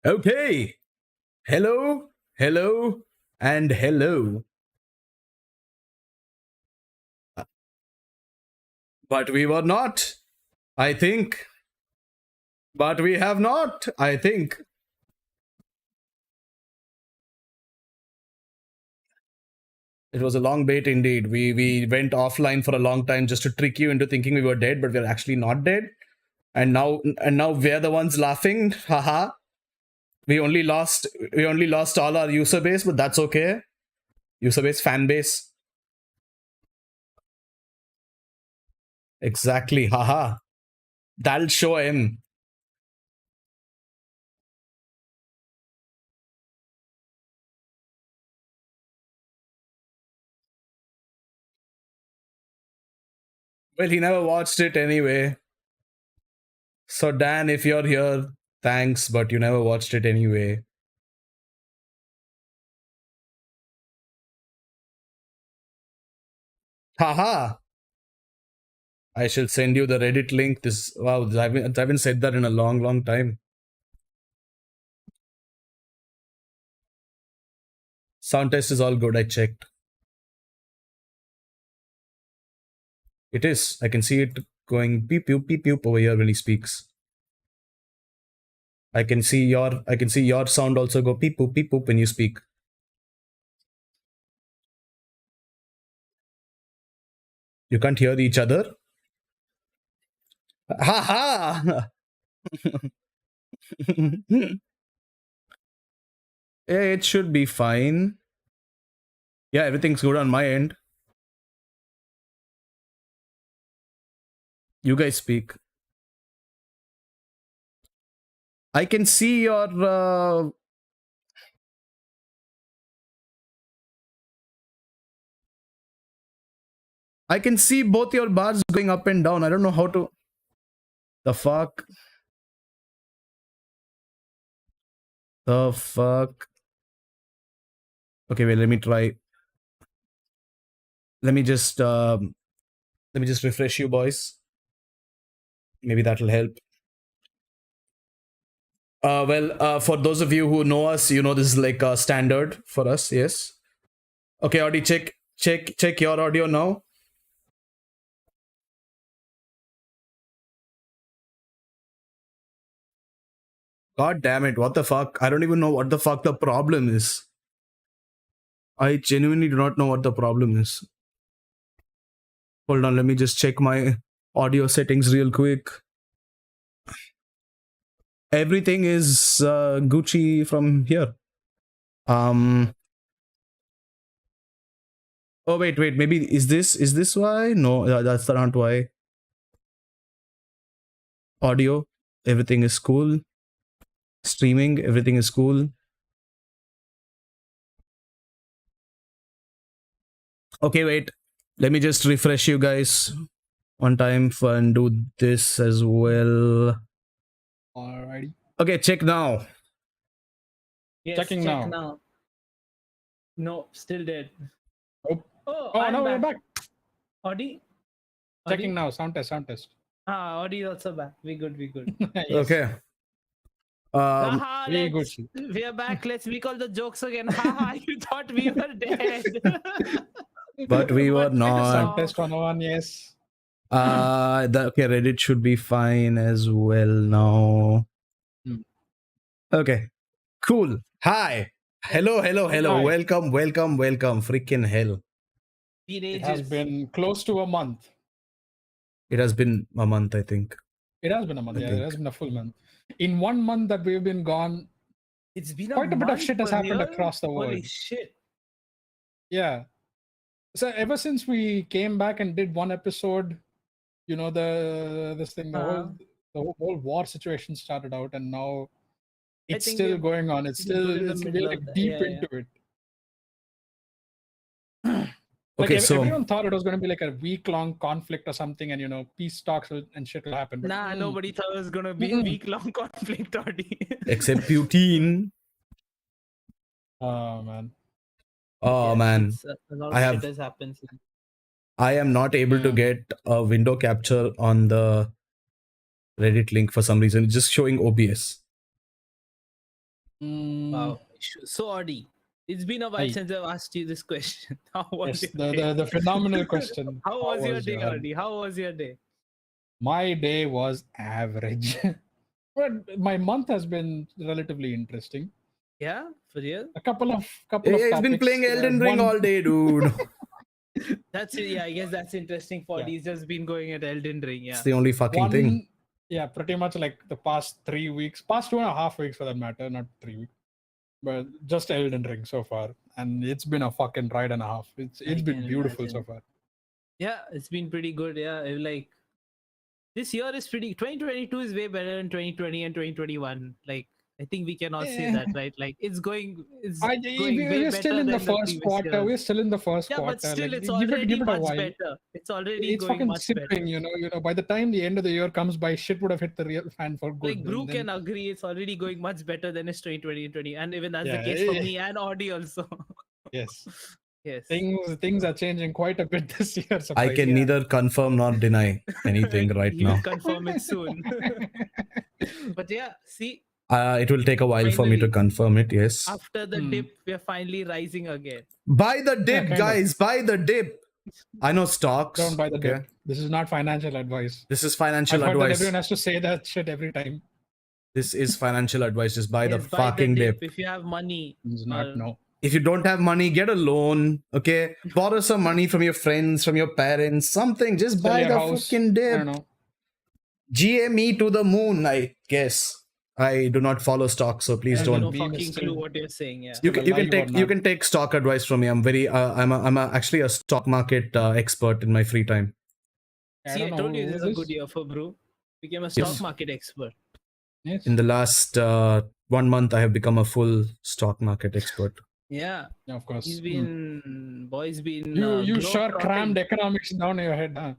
Okay. Hello, hello, and hello. But we were not, I think. But we have not, I think. It was a long bait indeed. We went offline for a long time just to trick you into thinking we were dead, but we're actually not dead. And now we're the ones laughing. Haha. We only lost all our user base, but that's okay. User base, fan base. Exactly. Haha. That'll show him. Well, he never watched it anyway. So Dan, if you're here, thanks, but you never watched it anyway. Haha. I shall send you the Reddit link. This wow, I haven't said that in a long, long time. Sound test is all good. I checked. It is. I can see it going beep beep over here when he speaks. I can see your sound also go beep boop when you speak. You can't hear each other. Ha ha. Yeah, it should be fine. Yeah, everything's good on my end. You guys speak. I can see your. I can see both your bars going up and down. I don't know how to. The fuck? The fuck? Okay, wait. Let me try. Let me just refresh you, boys. Maybe that'll help. For those of you who know us, you know this is like a standard for us. Yes. Okay, Audi, check your audio now. God damn it! What the fuck? I don't even know what the fuck the problem is. I genuinely do not know what the problem is. Hold on, let me just check my audio settings real quick. Everything is Gucci from here. Oh wait. Maybe is this why? No, that's not why. Audio, everything is cool. Streaming, everything is cool. Okay, wait. Let me just refresh you guys one time and do this as well. Alrighty. Okay, check now. Yes, Checking check now. No, still dead. Oh, Oh, oh I'm no, we're back. back. Audi? Checking now. Sound test. Ah, Audi is also back. We good. Yes. Okay. Haha, very good. we are back. Let's recall the jokes again. Haha, you thought we were dead. But we were But not. Sound test 101, yes. Okay, Reddit should be fine as well now. Hmm. Okay, cool. Hi. Hello. Hi. Welcome. Freaking hell. It has been close to a month. It has been a month, I think. It has been a month. I Yeah, think. it has been a full month. In 1 month that we've been gone, It's been quite a bit of shit has happened here? across the world. Holy shit. Yeah. So ever since we came back and did one episode, you know, the whole war situation started out, and now it's think still we're going on. It's good in the we're middle like of that. deep Yeah, into it. Okay, so everyone thought it was going to be like a week-long conflict or something, and peace talks and shit will happen. But Nah, nobody thought it was gonna be a week-long conflict, Audi. except Putin. Oh man. Oh Yes, man. it's, a lot I of have- shit has happened. I am not able to get a window capture on the Reddit link for some reason. It's just showing OBS. Wow. So Audi, it's been a while Hey. since I've asked you this question. How was Yes, your day? the phenomenal question. How was your day, your- Audi? How was your day? My day was average, but my month has been relatively interesting. Yeah, for real. A couple of Yeah, he's been topics. playing Elden Ring One, all day, dude. That's it. Yeah, I guess that's interesting for Yeah. He's just been going at Elden Ring. Yeah. It's the only fucking thing. yeah, pretty much like the past 3 weeks, past 2.5 weeks for that matter, not 3 weeks, but just Elden Ring so far, and it's been a fucking ride and a half. It's I been can beautiful imagine. so far. Yeah, it's been pretty good. Yeah, like this year is pretty. 2022 is way better than 2020 and 2021. Like I think we can all say that, right? Like it's going way We're still better in the than the first previous quarter. years. We're still in the first Yeah, quarter. but still, Like, it's give already it a much while. better. It's already It's going fucking much better. sipping, by the time the end of the year comes by, shit would have hit the real fan for good. Like Brew and can then, agree, it's already going much better than it's 2020 and 20, and even that's Yeah, the case for me and Audi also. yes, Yes. things are changing quite a bit this year. I surprisingly. can neither confirm nor deny anything right He'll now. confirm it soon. But yeah, see, It will take a while for me to Finally. confirm it, yes. after the dip, we're finally rising again. Buy the dip, kind of. guys. Buy the dip. I know stocks. Don't buy the okay? dip. This is not financial advice. This is financial I've heard that advice. everyone has to say that shit every time. This is financial advice. Just buy the Yes, buy the fucking dip. If you have money. It's not no. If you don't have money, get a loan. Okay, borrow some money from your friends, from your parents, something. Just Sell buy your the house. fucking I dip. don't know. GME to the moon, I guess. I do not follow stock, so please I have don't. no Beam is fucking still- clue what you're saying. Yeah. You can alive or you not. can take stock advice from me. I'm very actually a stock market expert in my free time. See, I don't told know you who this is a good year for Brew. Became a stock market expert. Yes. In the last 1 month, I have become a full stock market expert. Yeah. Yeah, of course. He's been boy's been You sure globe-trotting. crammed economics down your head, huh?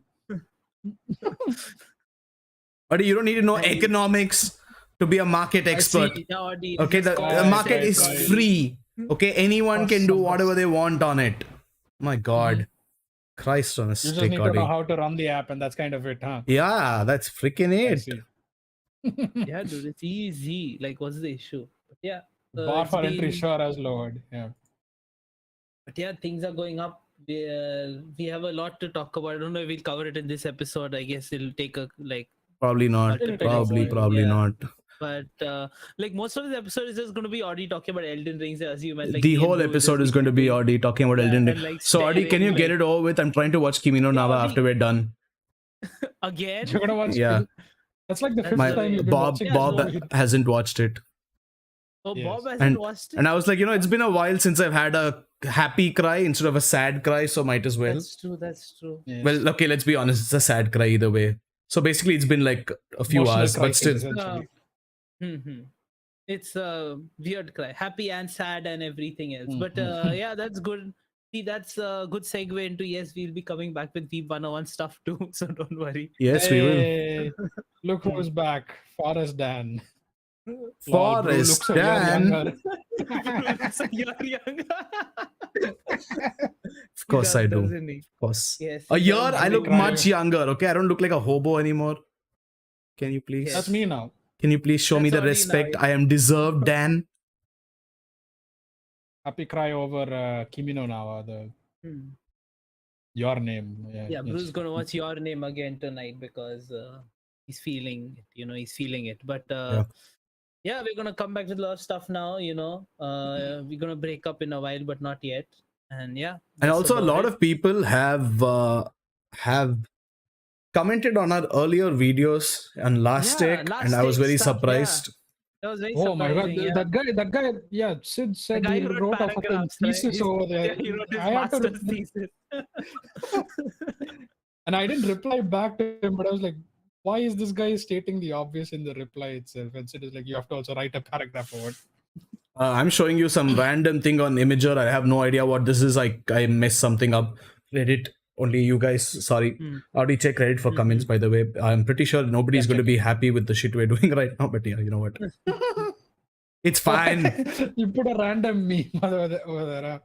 But you don't need to know Audi. economics to be a market expert. See, now, Audi, Okay, this the is market is Audi. free. Okay, anyone can do Awesome. whatever they want on it. My God, Christ on a You just stick, need to know Audi. how to run the app, and that's kind of it, huh? Yeah, that's freaking I it. see. Yeah, dude, it's easy. Like, what's the issue? But yeah, Bar it's for entry been- sure has lowered. Yeah. But yeah, things are going up. We have a lot to talk about. I don't know if we'll cover it in this episode. I guess it'll take a Probably not. It'll take Probably, a while, probably yeah. not. But like most of the episode is just going to be Audi talking about Elden Rings, as you meant. Like The me and whole Brew will episode just is going to be sitting- Audi talking about Yeah, Elden Ring. and, like, So, Audi, can you staring, get it over with? I'm trying to watch Kimino Yeah, Nava Audi. after we're done. again. You're gonna watch. Yeah. That's like the That's fifth My time you've been Bob watching. Yeah, Bob so- hasn't watched it. Oh, Yes. Bob hasn't And- watched it. And I was like, it's been a while since I've had a happy cry instead of a sad cry, so might as well. That's true. That's true. Yes. Well, okay, let's be honest, it's a sad cry either way. So basically, it's been like a few Emotional hours, but crisis, still. essentially. Mm-hmm. It's a weird cry, happy and sad and everything else. But Mhm. yeah, that's good. See, that's a good segue into yes, we'll be coming back with Veep 101 stuff too. So don't worry. Yes, we will. Hey, Look who's back, Forest Dan. Lol, Brew Forest looks a year Dan. younger. So you're young. Of course, I do. Doesn't he? Of course. Yes. A he year, does. I look Cry. much younger. Okay, I don't look like a hobo anymore. Can you please? Yes. That's me now. Can you please show me That's the already respect nice. I am deserved, Dan? Happy cry over Kimino Nawa, Hmm. your name. Yeah, yes. Bruce gonna watch your name again tonight because he's feeling it. He's feeling it. But yeah, we're gonna come back with a lot of stuff now. We're gonna break up in a while, but not yet. And yeah, And that's also, a about lot it. of people have commented on our earlier videos on last Yeah, take, last and I was take very stuff, surprised. That was very Oh my god, surprising. Yeah. that guy, yeah, Sid said guy he who wrote a fucking paragraphs, right? thesis over there. Yeah, he wrote his I had to master's thesis. And I didn't reply back to him, but I was like, why is this guy stating the obvious in the reply itself? And Sid is like, you have to also write a paragraph over it. I'm showing you some random thing on Imager. I have no idea what this is. I messed something up. Reddit. Only you guys. Sorry. Audi, check Reddit for comments, by the way. I'm pretty sure nobody's going to be happy with the shit we're doing right now. But yeah, you know what? It's fine. You put a random meme over there. Huh?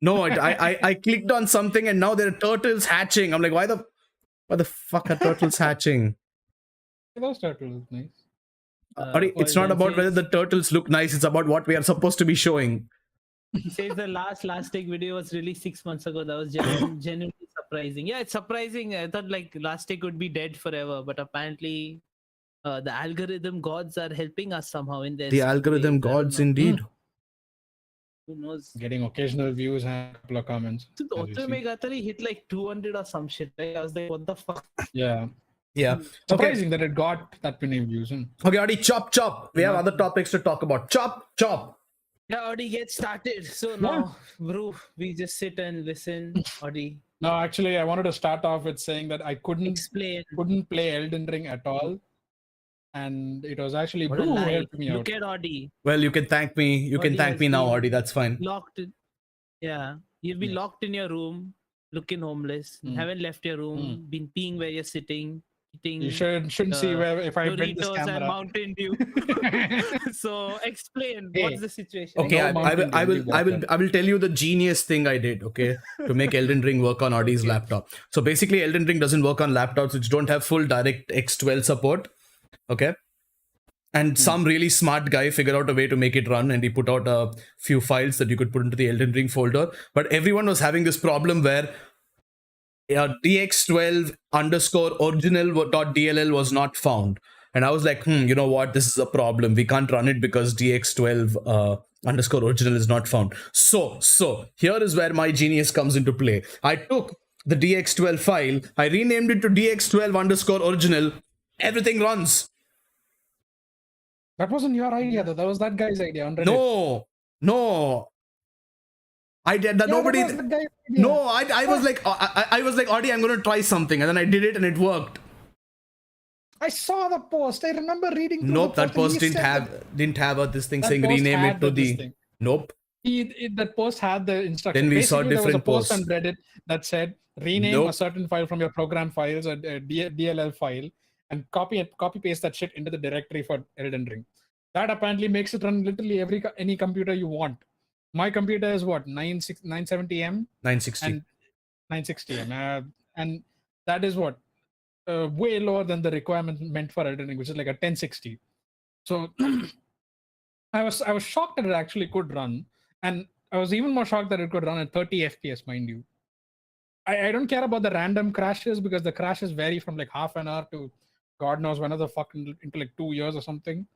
No, I clicked on something and now there are turtles hatching. I'm like, why the fuck are turtles hatching? Those turtles, nice. Audi, it's not about whether the turtles look nice. It's about what we are supposed to be showing. He says the last take video was released 6 months ago. That was genuinely surprising. Yeah, it's surprising. I thought like last take would be dead forever, but apparently the algorithm gods are helping us somehow in this. The algorithm gods, indeed. Who knows? Getting occasional views and a couple of comments. So the Otto Megatari hit like 200 or some shit. Right? I was like, what the fuck? Yeah. Yeah. Surprising that it got that many views. Okay, Audi, chop. We have other topics to talk about. Chop. Yeah, Audi, get started. So now, bro, we just sit and listen. Audi. No, actually, I wanted to start off with saying that I couldn't play Elden Ring at all. And it was actually Brew who helped me out. Look at Audi. Well, you can thank me. You can thank me now, Audi. That's fine. Locked. Yeah. You've been locked in your room, looking homeless, haven't left your room, been peeing where you're sitting. You shouldn't see where if I bring this camera. And Mountain Dew. So explain what's the situation. Okay, I will tell you the genius thing I did. Okay, to make Elden Ring work on Audi's laptop. So basically, Elden Ring doesn't work on laptops which don't have full DirectX 12 support. Okay, and some really smart guy figured out a way to make it run, and he put out a few files that you could put into the Elden Ring folder. But everyone was having this problem where dx12 underscore original.dll was not found, and I was like, you know what, this is a problem. We can't run it because dx12 underscore original is not found. So here is where my genius comes into play. I took the dx12 file, I renamed it to dx12 underscore original. Everything runs. That wasn't your idea, though. That was that guy's idea on Reddit. No. I did that. Nobody. No, I was like, Audi, I'm going to try something, and then I did it, and it worked. I saw the post. I remember reading. Nope, that post didn't have this thing saying rename it to the. Nope. That post had the instruction. Then we saw different posts. There was a post on Reddit that said rename a certain file from your program files, a DLL file, and copy paste that shit into the directory for Elden Ring. That apparently makes it run literally any computer you want. My computer is what, 970M? 960. And 960M. And that is what? Way lower than the requirement meant for Elden Ring, which is like a 1060. So I was shocked that it actually could run. And I was even more shocked that it could run at 30 FPS, mind you. I don't care about the random crashes because the crashes vary from like half an hour to God knows when, into like 2 years or something.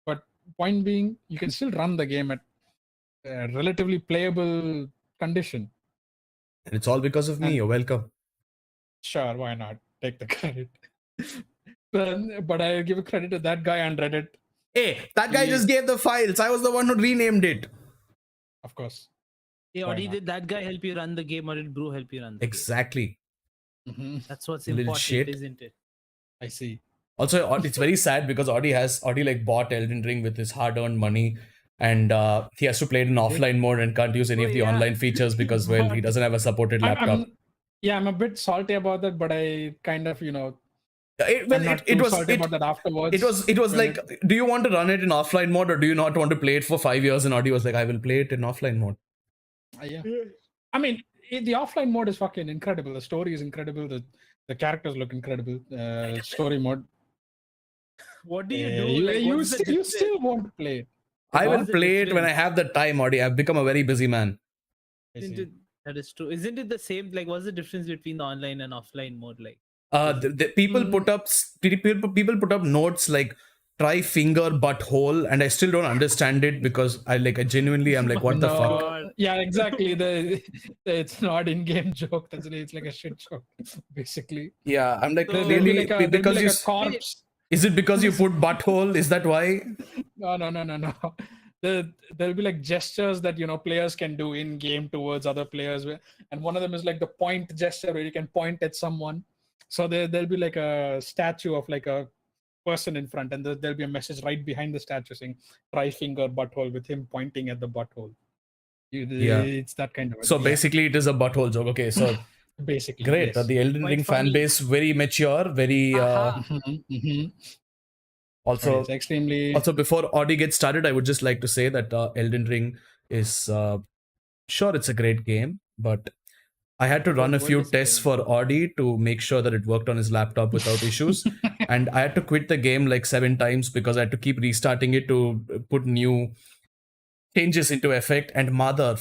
But point being, you can still run the game at a relatively playable condition. And it's all because of me. You're welcome. Sure, why not? Take the credit. But I give credit to that guy on Reddit. Hey, that guy just gave the files. I was the one who renamed it. Of course. Yeah, or did that guy help you run the game, or did Brew help you run the game? Mm-hmm. That's what's important, isn't it? I see. Also, it's very sad because Audi like bought Elden Ring with his hard-earned money, and he has to play it in offline mode and can't use any of the online features because, well, he doesn't have a supported laptop. I'm a bit salty about that, but I kind of, it was about that afterwards. It was like, do you want to run it in offline mode or do you not want to play it for 5 years? And Audi was like, I will play it in offline mode. Yeah. I mean, the offline mode is fucking incredible. The story is incredible. The characters look incredible. Story mode. What do you do? You still won't play it. I will play it when I have the time, Audi. I've become a very busy man. That is true. Isn't it the same? Like, what's the difference between the online and offline mode? Like, the people put up notes like try finger butthole, and I still don't understand it because I genuinely am like, what the fuck? Yeah, exactly. It's not in-game joke. It's like a shit joke, basically. Yeah, I'm like, really, because you a corpse. Is it because you put butthole? Is that why? No. There'll be like gestures that players can do in game towards other players, and one of them is like the point gesture where you can point at someone. So there'll be like a statue of like a person in front, and there'll be a message right behind the statue saying "try finger butthole" with him pointing at the butthole. It's that kind of. So basically, it is a butthole joke. Okay, so basically, great. Yes. The Elden Ring fan base very mature, very. Also, it's extremely. Also, before Audi gets started, I would just like to say that Elden Ring is sure it's a great game, but I had to run a What few is tests playing? for Audi to make sure that it worked on his laptop without issues. And I had to quit the game like 7 times because I had to keep restarting it to put new changes into effect. And mother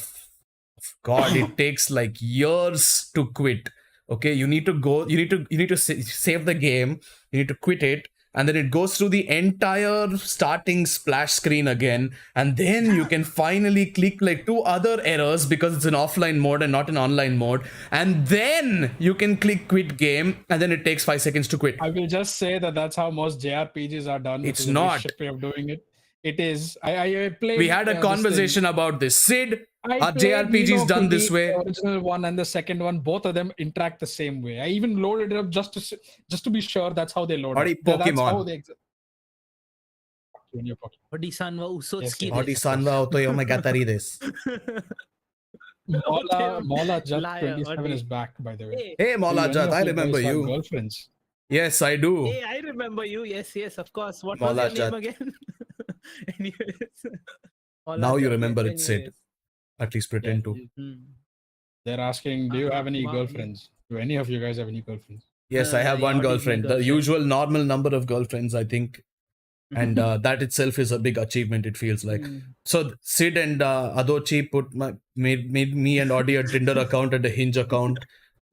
God, it takes like years to quit. Okay, you need to go, you need to save the game, you need to quit it, and then it goes through the entire starting splash screen again, and then you can finally click like 2 other errors because it's an offline mode and not an online mode, and then you can click quit game, and then it takes 5 seconds to quit. I will just say that that's how most JRPGs are done, which It's is a very not. shit way of doing it. It is. I played. We had a this thing. conversation about this. Sid, I are played JRPGs Nino done Kuni, this way? the original one and the second one. Both of them interact the same way. I even loaded it up just to be sure that's how they load. Adi Up. That's how Pokemon. they exist. Odi-san wa usotsuki Yes, desu. Odi-san wa otoyoma gatari desu. Mola Jat Liar, 27 Odi. is back, by the way. Hey, Do any Maulajat, of I you remember guys have you. girlfriends? Yes, I do. Hey, I remember you. Yes, of course. What Mola was your name Jat. again? Anyways. Now you Jat, remember yes, it, Sid. anyways. At least pretend to. Hmm. They're asking, do you have any Wow, girlfriends? Do any of you guys have any girlfriends? Yes, I have Yeah, one Odi is my girlfriend. The girlfriend. usual normal number of girlfriends, I think. And that itself is a big achievement, it feels like. So Sid and Adochi made me and Audi a Tinder account and a Hinge account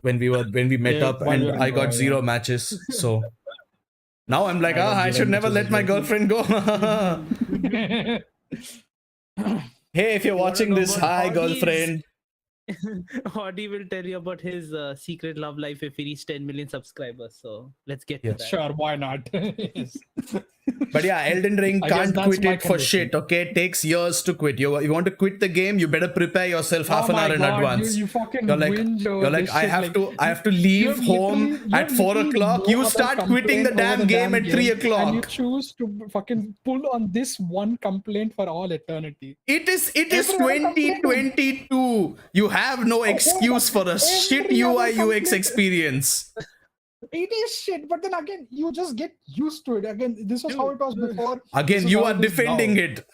when we met Yeah, up, while we and were in I got Goa, 0 yeah. matches. So now I'm like, I got I 0 should never matches let as my well. girlfriend go. Hey, if you're You wanna watching know this, about hi, Audi's- girlfriend. Audi will tell you about his secret love life if he reaches 10 million subscribers. So let's get to Yes. that. Sure, why not? Yes. But yeah, Elden Ring I guess can't that's quit my it for condition. shit, okay? It takes years to quit. You want to quit the game, you better prepare yourself half Oh an my hour in God, advance. You fucking You're like, whinge over this I shit, have to you leave have home literally- you at have 4 literally o'clock. no You other start quitting the complaint over damn game at 3 game, and you o'clock. choose to fucking pull on this one complaint for all eternity. It is Every other complaint- 2022. You have no excuse for a shit Every other UI UX complaint- experience. It is shit, but then again, you just get used to it. Again, this was how it was before. Again, This is you how are it is defending now. it.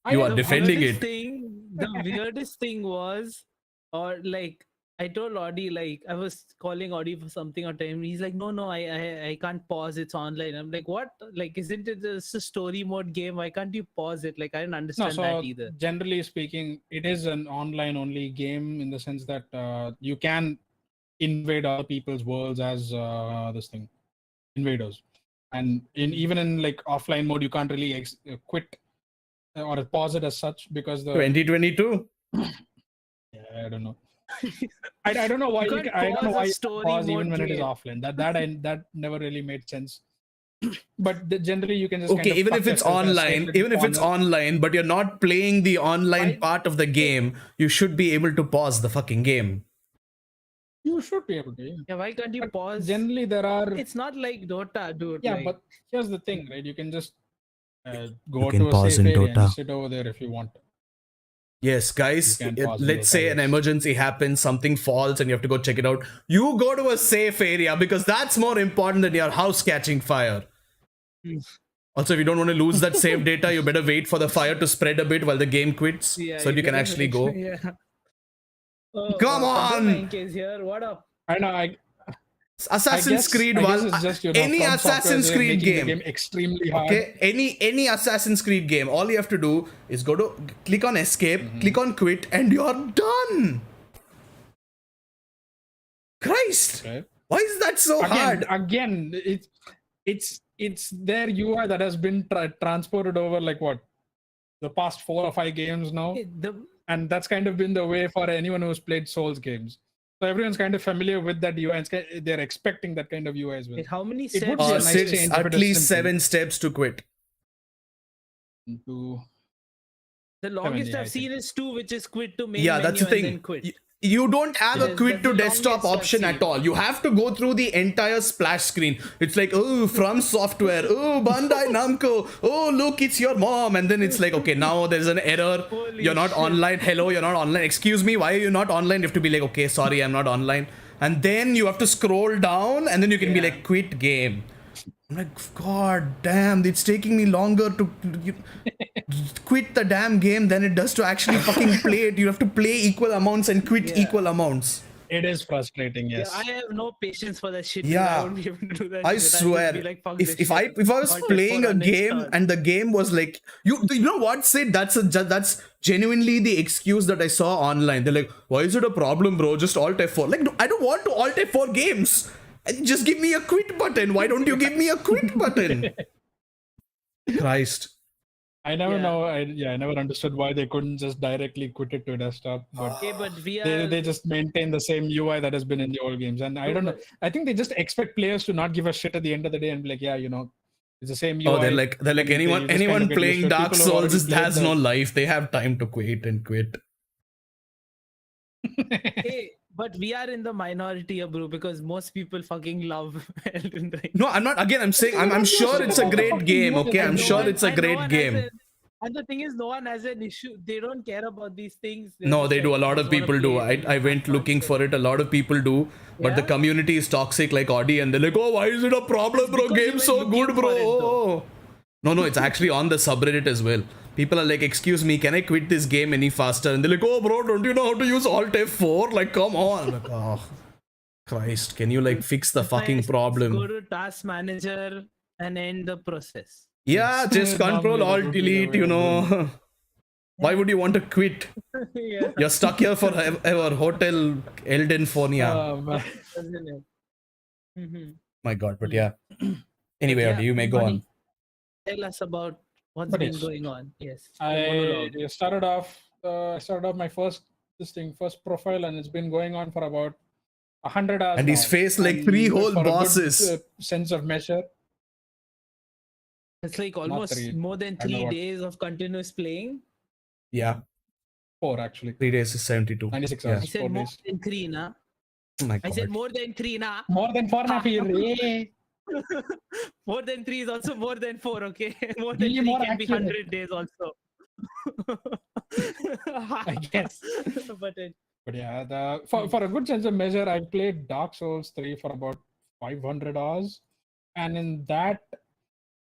I You am- are The defending weirdest it. The weirdest thing was, or like, I told Audi, like, I was calling Audi for something on time. He's like, no, I can't pause. It's online. I'm like, what? Like, isn't it just a story mode game? Why can't you pause it? Like, I don't No, understand so that either. generally speaking, it is an online only game in the sense that you can invade other people's worlds as this thing, invaders. And even in like offline mode, you can't really quit or pause it as such because the 2022. I don't know. I don't know why You you can't I don't know pause a why you story pause even mode when it is game. offline. That never really made sense. But generally you can just Okay, kind of even fuck if it's yourself and stay online, in the even if it's corner. online, but you're not playing the online Why- part of the game, you should be able to pause the fucking game. You should be able to. Yeah. Yeah, why can't you But pause? generally there are It's not like Dota, dude. yeah, like, but here's the thing, right? You can just go can to a pause safe in area and Dota. just sit over there if you want. Yes, guys, You can pause in let's Dota, say an yes. emergency happens, something falls, and you have to go check it out. You go to a safe area because that's more important than your house catching fire. Also, if you don't want to lose that save data, you better wait for the fire to spread a bit while the game quits, yeah, so you can gotta actually make go. sure- Yeah. Oh, Come on! Adda 9K is here. What up? I know. I Assassin's Creed, I guess while it's just any From Software's Assassin's way of Creed making the game, game extremely hard. okay, any Assassin's Creed game, all you have to do is go to click on escape, click on quit, and you're done. Christ, Right? why is that so hard? Again, it's their UI that has been transported over like what the past 4 or 5 games now, and that's kind of been the way for anyone who's played Souls games. So everyone's kind of familiar with that UI, and they're expecting that kind of UI as well. How many It would steps? be a nice Six, change if at it was least simple. 7 steps to quit. The longest yeah, I I've seen is 2, which is quit to main Yeah, menu that's the and thing. then quit. You don't have a Yes, quit that's to the desktop longest I've option at seen. all. You have to go through the entire splash screen. It's like, oh, from software, oh, Bandai Namco, oh, look, it's your mom. And then it's like, okay, now there's an error. Holy You're not shit. online. Hello, you're not online. Excuse me, why are you not online? You have to be like, okay, sorry, I'm not online. And then you have to scroll down and then you can be Yeah. like, quit game. I'm like, God damn, it's taking me longer to quit the damn game than it does to actually fucking play it. You have to play equal amounts and quit Yeah. equal amounts. It is frustrating, Yeah, yes. I have no patience for that shit. Yeah. I won't be able to do that I shit. I'll just swear, be like, fuck if this shit. if I was Alt playing F4 a game uninstall. and the game was like you know what, Sid, that's genuinely the excuse that I saw online. They're like, why is it a problem, bro? Just Alt F4. Like, no, I don't want to Alt F4 games. Just give me a quit button. Why don't you give me a quit button? Christ. I never Yeah. know. I never understood why they couldn't just directly quit it to desktop. But Okay, but we they, are. they just maintain the same UI that has been in the old games. And I don't know. I think they just expect players to not give a shit at the end of the day and be like, yeah, it's the same UI. Oh, they're like and anyone you just kind of get used playing to it. Dark People who Souls already has played no life. They have time to quit. Hey, but we are in the minority, bro, because most people fucking love Elden Ring. No, I'm not. Again, I'm saying I'm Don't sure shit it's a about the great fucking game. UI Okay, that I'm they sure made. it's a And no great one has game. and the thing is, no one has an issue. They don't care about these things. They're No, just they do. A like, lot I of just wanna people do. play it and I have went fun, looking so- for it. A lot of people do. But the Yeah? community is toxic like Audi, and they're like, oh, why is it a problem, It's bro? because you Game's were so looking good, for bro. it, though. No, it's actually on the subreddit as well. People are like, excuse me, can I quit this game any faster? And they're like, oh, bro, don't you know how to use Alt F4? Like, come on. I'm like, oh, Christ, can you like fix the fucking Nice. Go problem? to task manager and end the process. Yeah, just control Normally that Alt would be the delete, way of doing it. Why would you want to quit? Yeah. You're stuck here forever. Hotel Eldenfornia. Man. Doesn't it? Mhm. My God, but yeah. Anyway, yeah, Audi, you may go Buddy, on. tell us about what's But been yes. going on. Yes. the I monologue. started off my first profile, and it's been going on for about 100 hours And now. he's faced like 3 whole for bosses. a good sense of measure. It's like almost three. more than I don't know 3 what- days of continuous playing. Yeah, 4 actually. 3 days is 72. 96 Yeah. I hours. 4 said more days. than 3, na? Oh my I said God. more than 3, na? More than 4 and a half years. More than 3 is also more than 4, okay? More Be than 3 more can be accurate. 100 days also. I guess. But it, But yeah, for a good sense of measure, I played Dark Souls 3 for about 500 hours. And in that,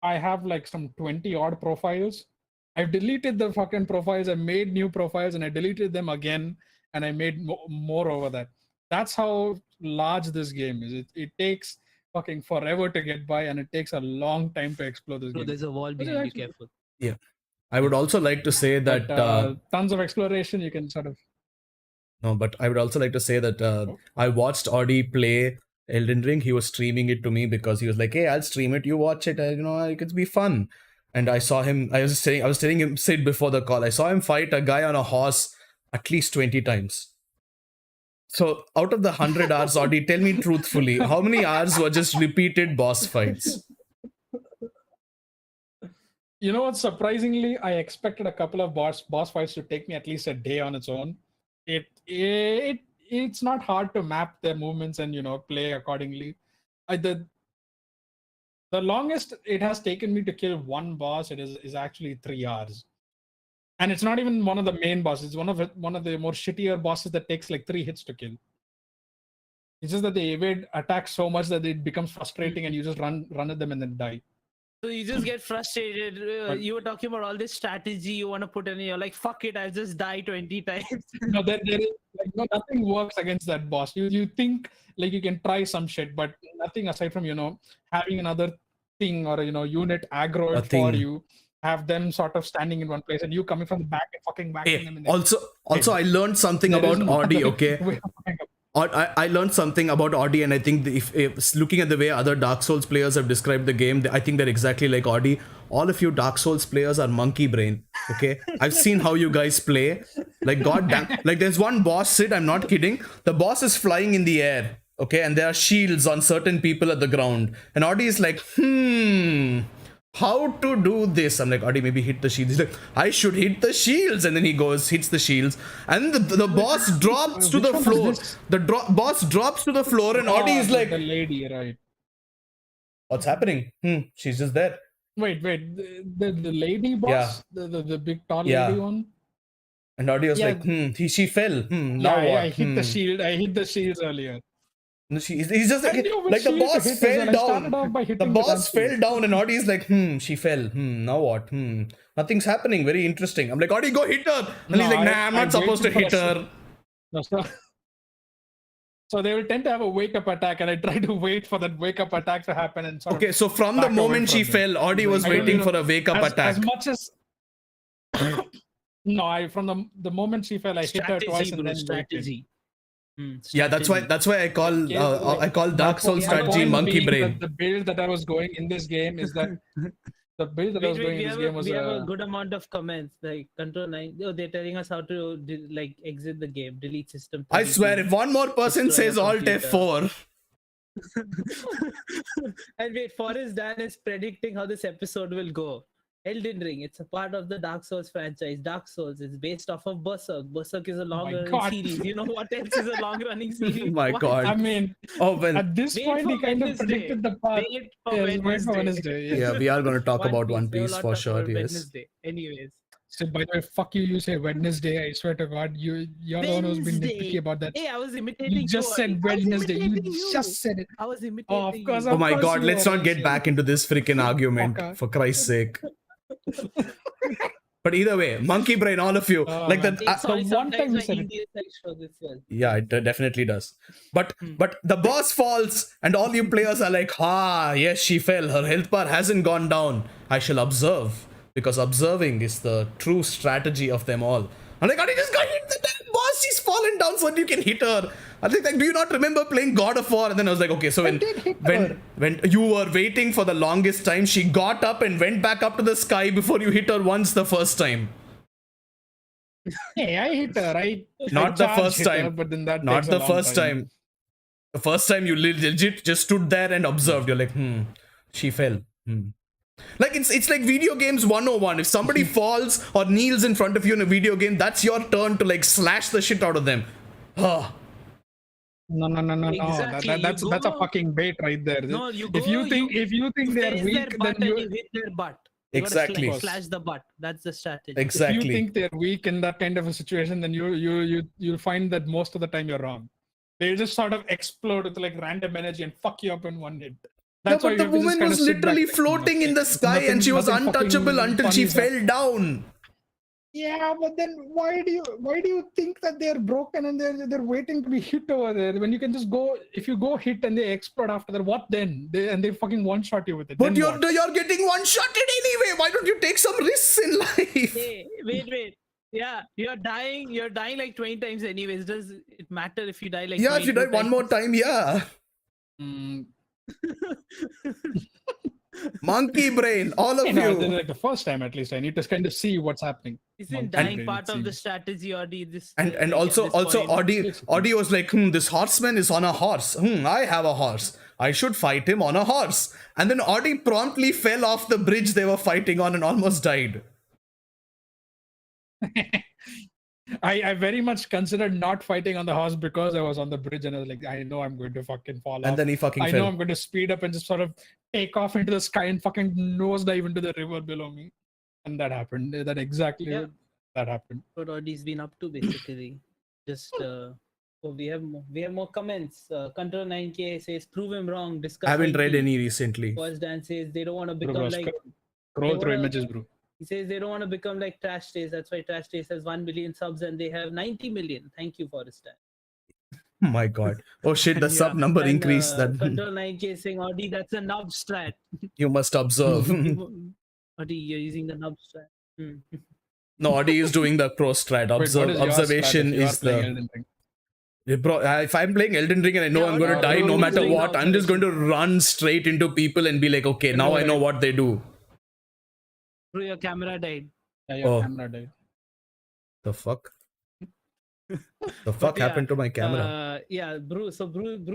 I have like some 20 odd profiles. I've deleted the fucking profiles. I made new profiles and I deleted them again. And I made more over that. That's how large this game is. It takes fucking forever to get by, and it takes a long time to explore this bro, game. there's a wall Which is behind you, actually- careful. I would also like to say that But tons of exploration. You can sort of. no, but I would also like to say that I watched Audi play Elden Ring. He was streaming it to me because he was like, "Hey, I'll stream it. You watch it. It could be fun." And I saw him. I was telling him Sid before the call. I saw him fight a guy on a horse at least 20 times. So out of the 100 hours, Audi, tell me truthfully, how many hours were just repeated boss fights? You know what? Surprisingly, I expected a couple of boss fights to take me at least a day on its own. It's not hard to map their movements and play accordingly. The longest it has taken me to kill one boss is actually 3 hours, and it's not even one of the main bosses. It's one of the more shittier bosses that takes like 3 hits to kill. It's just that they evade attacks so much that it becomes frustrating, and you just run at them and then die. So you just get frustrated. You were talking about all this strategy you want to put in. You're like, fuck it, I'll just die 20 times. No, there is nothing works against that boss. You think like you can try some shit, but nothing aside from having another thing or unit aggro A it for thing. you, have them sort of standing in one place and you coming from the back and fucking whacking them. In the Also, I learned something There is about no Audi. other Okay, way of fucking up. I learned something about Audi, and I think if looking at the way other Dark Souls players have described the game, I think they're exactly like Audi. All of you Dark Souls players are monkey brain. Okay, I've seen how you guys play. Like goddamn, like there's one boss, Sid, I'm not kidding. The boss is flying in the air. Okay, and there are shields on certain people at the ground, and Audi is like, how to do this? I'm like, Audi, maybe hit the shields. He's like, I should hit the shields. And then he goes, hits the shields. And the boss drops to Which the one was floor. this? The boss drops to the floor and Audi is like, the lady, right? what's happening? She's just there. Wait, the lady boss, the big tall Yeah. lady one. And Audi was Yeah. like, she fell. Now what? I hit the shield. I hit the shields earlier. No, he's just I knew which like the shield to boss hit as fell well. I started down. off by The hitting boss damn shield. fell down and Audi is like, she fell. Now what? Nothing's happening. Very interesting. I'm like, Audi, go hit her. And No, he's like, nah, I I'm not supposed to waited hit for a her. No, so So they will tend to have a wake up attack, and I try to wait for that wake up attack to happen and sort Okay, of so from the back away moment she from them. fell, Audie was I don't waiting know, for a wake up attack. as much as no, I from the moment she fell, I hit her twice and then waited. strategy. Yeah, that's why I call Yeah, I call Dark Souls My strategy point monkey being brain. that the build that I was going in this game is that the build that I was going in this game was we have a good amount of comments like Control 9. Oh, they're telling us how to like exit the game, delete system. I swear, if one more person destroy says your Alt F4, and wait, Forrest Dan is predicting how this episode will go. Elden Ring, it's a part of the Dark Souls franchise. Dark Souls is based off of Berserk. Berserk is a long-running series. You know what else is a long-running series? My What? God. I mean, oh well. at this Wait point, for he kind of Wednesday. predicted the path. Wait for Yes, wait for Wednesday. Wednesday. Yes. Yeah, we are going to talk about One We will Piece not for talk sure. about Yes. Wednesday. Anyways. So by the way, fuck you. You say Wednesday. I swear to God, you're the one who's been nitpicky about that. Hey, I was imitating You just said Wednesday. You just said it. I was imitating Oh, of course. you. Oh my course God, you let's are, not get back into this freaking argument, Fucker. for Christ's sake. But either way, monkey brain, all of you. Oh, like man. that. Sorry, The one time sometimes you my said it. Hindi is like show this well. Yeah, it definitely does. But the boss falls, and all you players are like, yes, she fell. Her health bar hasn't gone down. I shall observe, because observing is the true strategy of them all. I'm like, I just got hit the damn boss. She's fallen down so you can hit her. I think like, do you not remember playing God of War? And then I was like, okay, so when you were waiting for the longest time, she got up and went back up to the sky before you hit her once the first time. Hey, I hit her. Not the first hit her, time. but then that Not takes a the long first time. The first time you legit just stood there and observed. You're like, she fell. Like it's like video games 101. If somebody falls or kneels in front of you in a video game, that's your turn to like slash the shit out of them. No. Exactly. That's a fucking bait right there. No, you if you think they're face weak, their butt then and you hit their butt. You gotta Exactly. slash the butt. That's the strategy. if you Exactly. think they're weak in that kind of a situation, then you'll find that most of the time you're wrong. They'll just sort of explode with like random energy and fuck you up in one hit. That's No, why but the you have to just woman kind was of sit back, literally like, floating in the sky and she was nothing untouchable fucking until she funny fell down. Yeah, but then why do you think that they're broken and they're waiting to be hit over there when you can just go, if you go hit and they explode after that, what then? They fucking one shot you with it. But Then what? you're getting one shotted anyway. Why don't you take some risks in life? Hey, wait. Yeah, you're dying like 20 times anyways. Does it matter if you die like Yeah, if you die 22 one more time, yeah. Monkey brain, all of Then, you. like the first time at least, I need to kind of see what's happening. Isn't Monkey dying brain, part it of the seems. strategy, or this? And also Audie was like, this horseman is on a horse. I have a horse. I should fight him on a horse. And then Audie promptly fell off the bridge they were fighting on and almost died. I very much considered not fighting on the horse because I was on the bridge and I was like, I know I'm going to fucking fall off. And then he fucking I fell. know I'm going to speed up and just sort of take off into the sky and fucking nosedive into the river below me. And that happened. That happened. What Audie's been up to basically. Just so we have more comments. Control 9K says prove him wrong. Discuss. I haven't read IP. any recently. First Dan says they don't want to become Bro, like. scroll through images, bro. He says they don't want to become like Trash Taste. That's why Trash Taste has 1 million subs and they have 90 million. Thank you, Forrest Dan. Oh my God. Oh shit, the sub number and, increased. That Control 9K saying, Audie, that's a nub strat. you must observe. Audie, you're using the nub strat. No, Audie is doing the pro strat. Wait, what is your Observation strat if you are is playing the. Elden Ring? Yeah, bro, if I'm playing Elden Ring and I know Yeah, I'm going to die no Audie is matter doing what, I'm just going to observation. run straight into people and be like, okay, now I know what they do. Bro, your camera died. Yeah, your Oh. camera died. The fuck? The fuck yeah, happened to my camera? Brew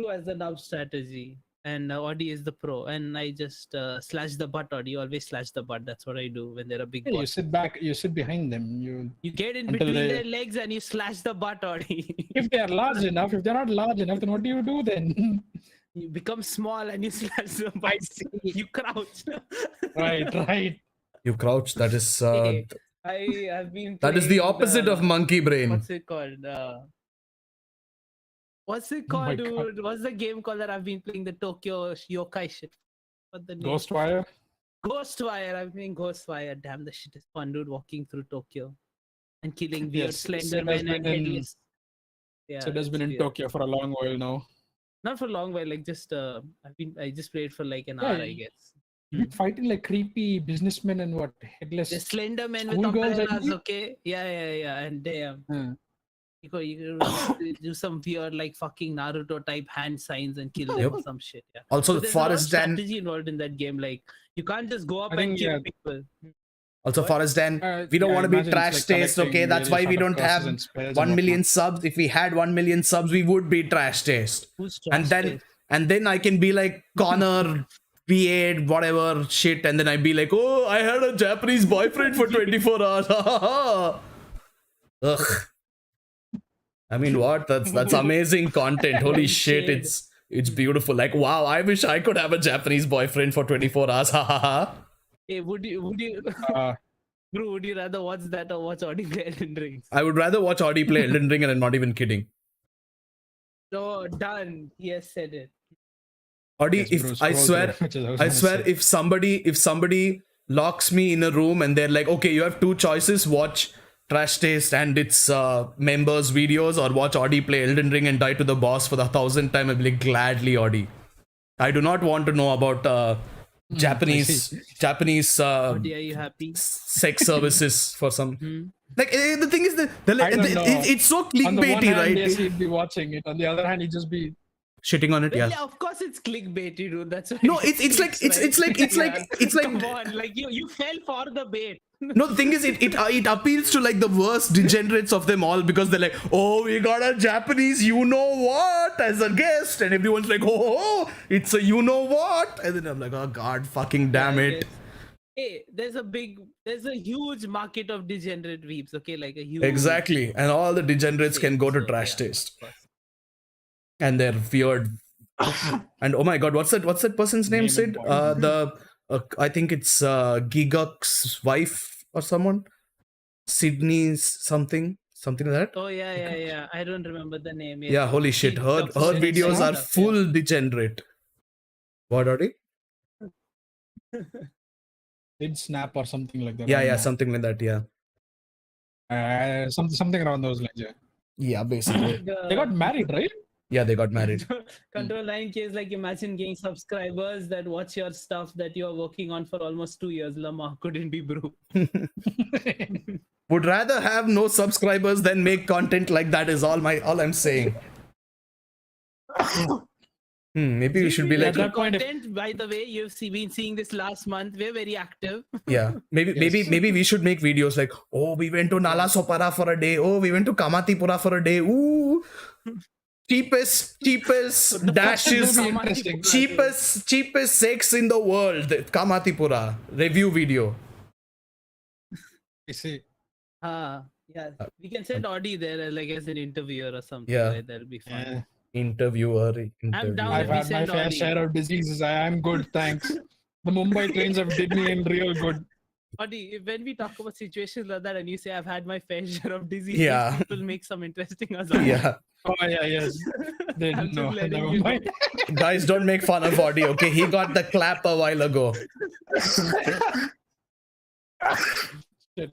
has the nub strategy and Audie is the pro, and I just slash the butt. Audie, always slash the butt. That's what I do when they're a big Yeah, you boss. sit back, you sit behind them. You get in until between they- their legs and you slash the butt. Audie. If they are large enough, if they're not large enough, then what do you do then? You become small and you slash the butt. I see. You crouch. Right. You crouch. That is. Hey, I have been. That is the playing opposite of monkey brain. What's it called? What's it Oh my called, God. dude? What's the game called that I've been playing? The Tokyo yokai shit. What the name? Ghostwire. Ghostwire. I'm playing Ghostwire. Damn, the shit is fun, dude. Walking through Tokyo and killing weird Yes, slender same as men and been in- hideous. Yeah, So it has it's been in weird. Tokyo for a long while now. Not for a long while, like just I just played for like an Yeah, hour, I guess. You've been fighting like creepy businessmen and what The headless slender men with schoolgirls, I umbrellas, believe? okay? Yeah. And damn. Yeah. You could do some weird like fucking Naruto type hand signs and kill them or some shit. Yeah. Also, So there's a lot of Forest Dan. strategy involved in that game. Like you can't just go up I and think, kill yeah. people. Also, What? Forest Dan, we don't Yeah, want to be imagine it's trash like taste, okay? collecting That's why various we sort of don't curses have and spells 1 and million whatnot. subs. If we had 1 million subs, we would be trash taste. Who's And trash then taste? and then I can be like Connor V8, whatever shit, and then I'd be like, oh, I had a Japanese boyfriend for 24 hours. Ugh. I mean, what? That's amazing content. Holy shit, Shade. it's beautiful. Like, wow, I wish I could have a Japanese boyfriend for 24 hours. Ha ha ha. Hey, would you bro, would you rather watch that or watch Audi play Elden Rings? I would rather watch Audi play Elden Ring, and I'm not even kidding. So done. He has said it. Audi, Yes, if bro, I scroll swear, through, which is what I was I gonna swear, say. if somebody locks me in a room and they're like, okay, you have two choices: watch Trash Taste and its members' videos, or watch Audi play Elden Ring and die to the boss for the 1,000th time. I'll be like, gladly, Audi. I do not want to know about Japanese Audi, are you happy? sex services for some. Hmm? Like the thing is that I don't know. it's so On the one clickbaity, hand, right? yes, he'd be watching it. On the other hand, he'd just be Shitting on it, Well, yeah. yeah, of course it's clickbaity, dude. That's why No, it it's like clicks, it's right? like it's like Come on, like you fell for the bait. no, the thing is, it appeals to like the worst degenerates of them all, because they're like, oh, we got a Japanese you know what as a guest, and everyone's like, oh, it's a you know what, and then I'm like, oh god, fucking damn Yeah, I it. guess. Hey, there's a huge market of degenerate weeps, okay? Like a huge Exactly, and all the degenerates can go to So, Trash yeah, Taste, of course. and they're weird. And oh my god, what's that person's name, Name Sid? and I think it's Giguk's wife or someone, Sydney's something like that. Oh yeah. I don't remember the name. Yes, Yeah, holy she shit, her talks about videos sex are stuff, full degenerate. What are they? did snap or something like that. I Yeah, don't know. something like that. Yeah, something around those lines. Yeah. yeah, basically. They got married, right? Yeah, they got married. Control 9K is like, imagine getting subscribers that watch your stuff that you are working on for almost 2 years. Lama couldn't be bro. Would rather have no subscribers than make content like that, is all I'm saying. Maybe we should be We're like, At that point, content, by the way, you've been seeing this last month. We're very active. yeah, maybe Yes. maybe we should make videos like, oh, we went to Nala Sopara for a day. Oh, we went to Kamatipura for a day. Ooh, cheapest dashes, That'll be interesting. cheapest sex in the world. Kamatipura review video. I see. Yeah, we can send Audi there like as an interviewer or something. Yeah. Right? That'll be fun. Yeah. Interviewer. I'm down. I've we had my send fair Audi. share of diseases. I'm good, thanks. The Mumbai trains have did me in real good. Audi, when we talk about situations like that and you say I've had my fair share of diseases, Yeah. people make some interesting assumptions. Yeah, Oh yeah, yes. They I'm didn't just know. letting Never you know. mind. guys, don't make fun of Audi. Okay, he got the clap a while ago. Shit.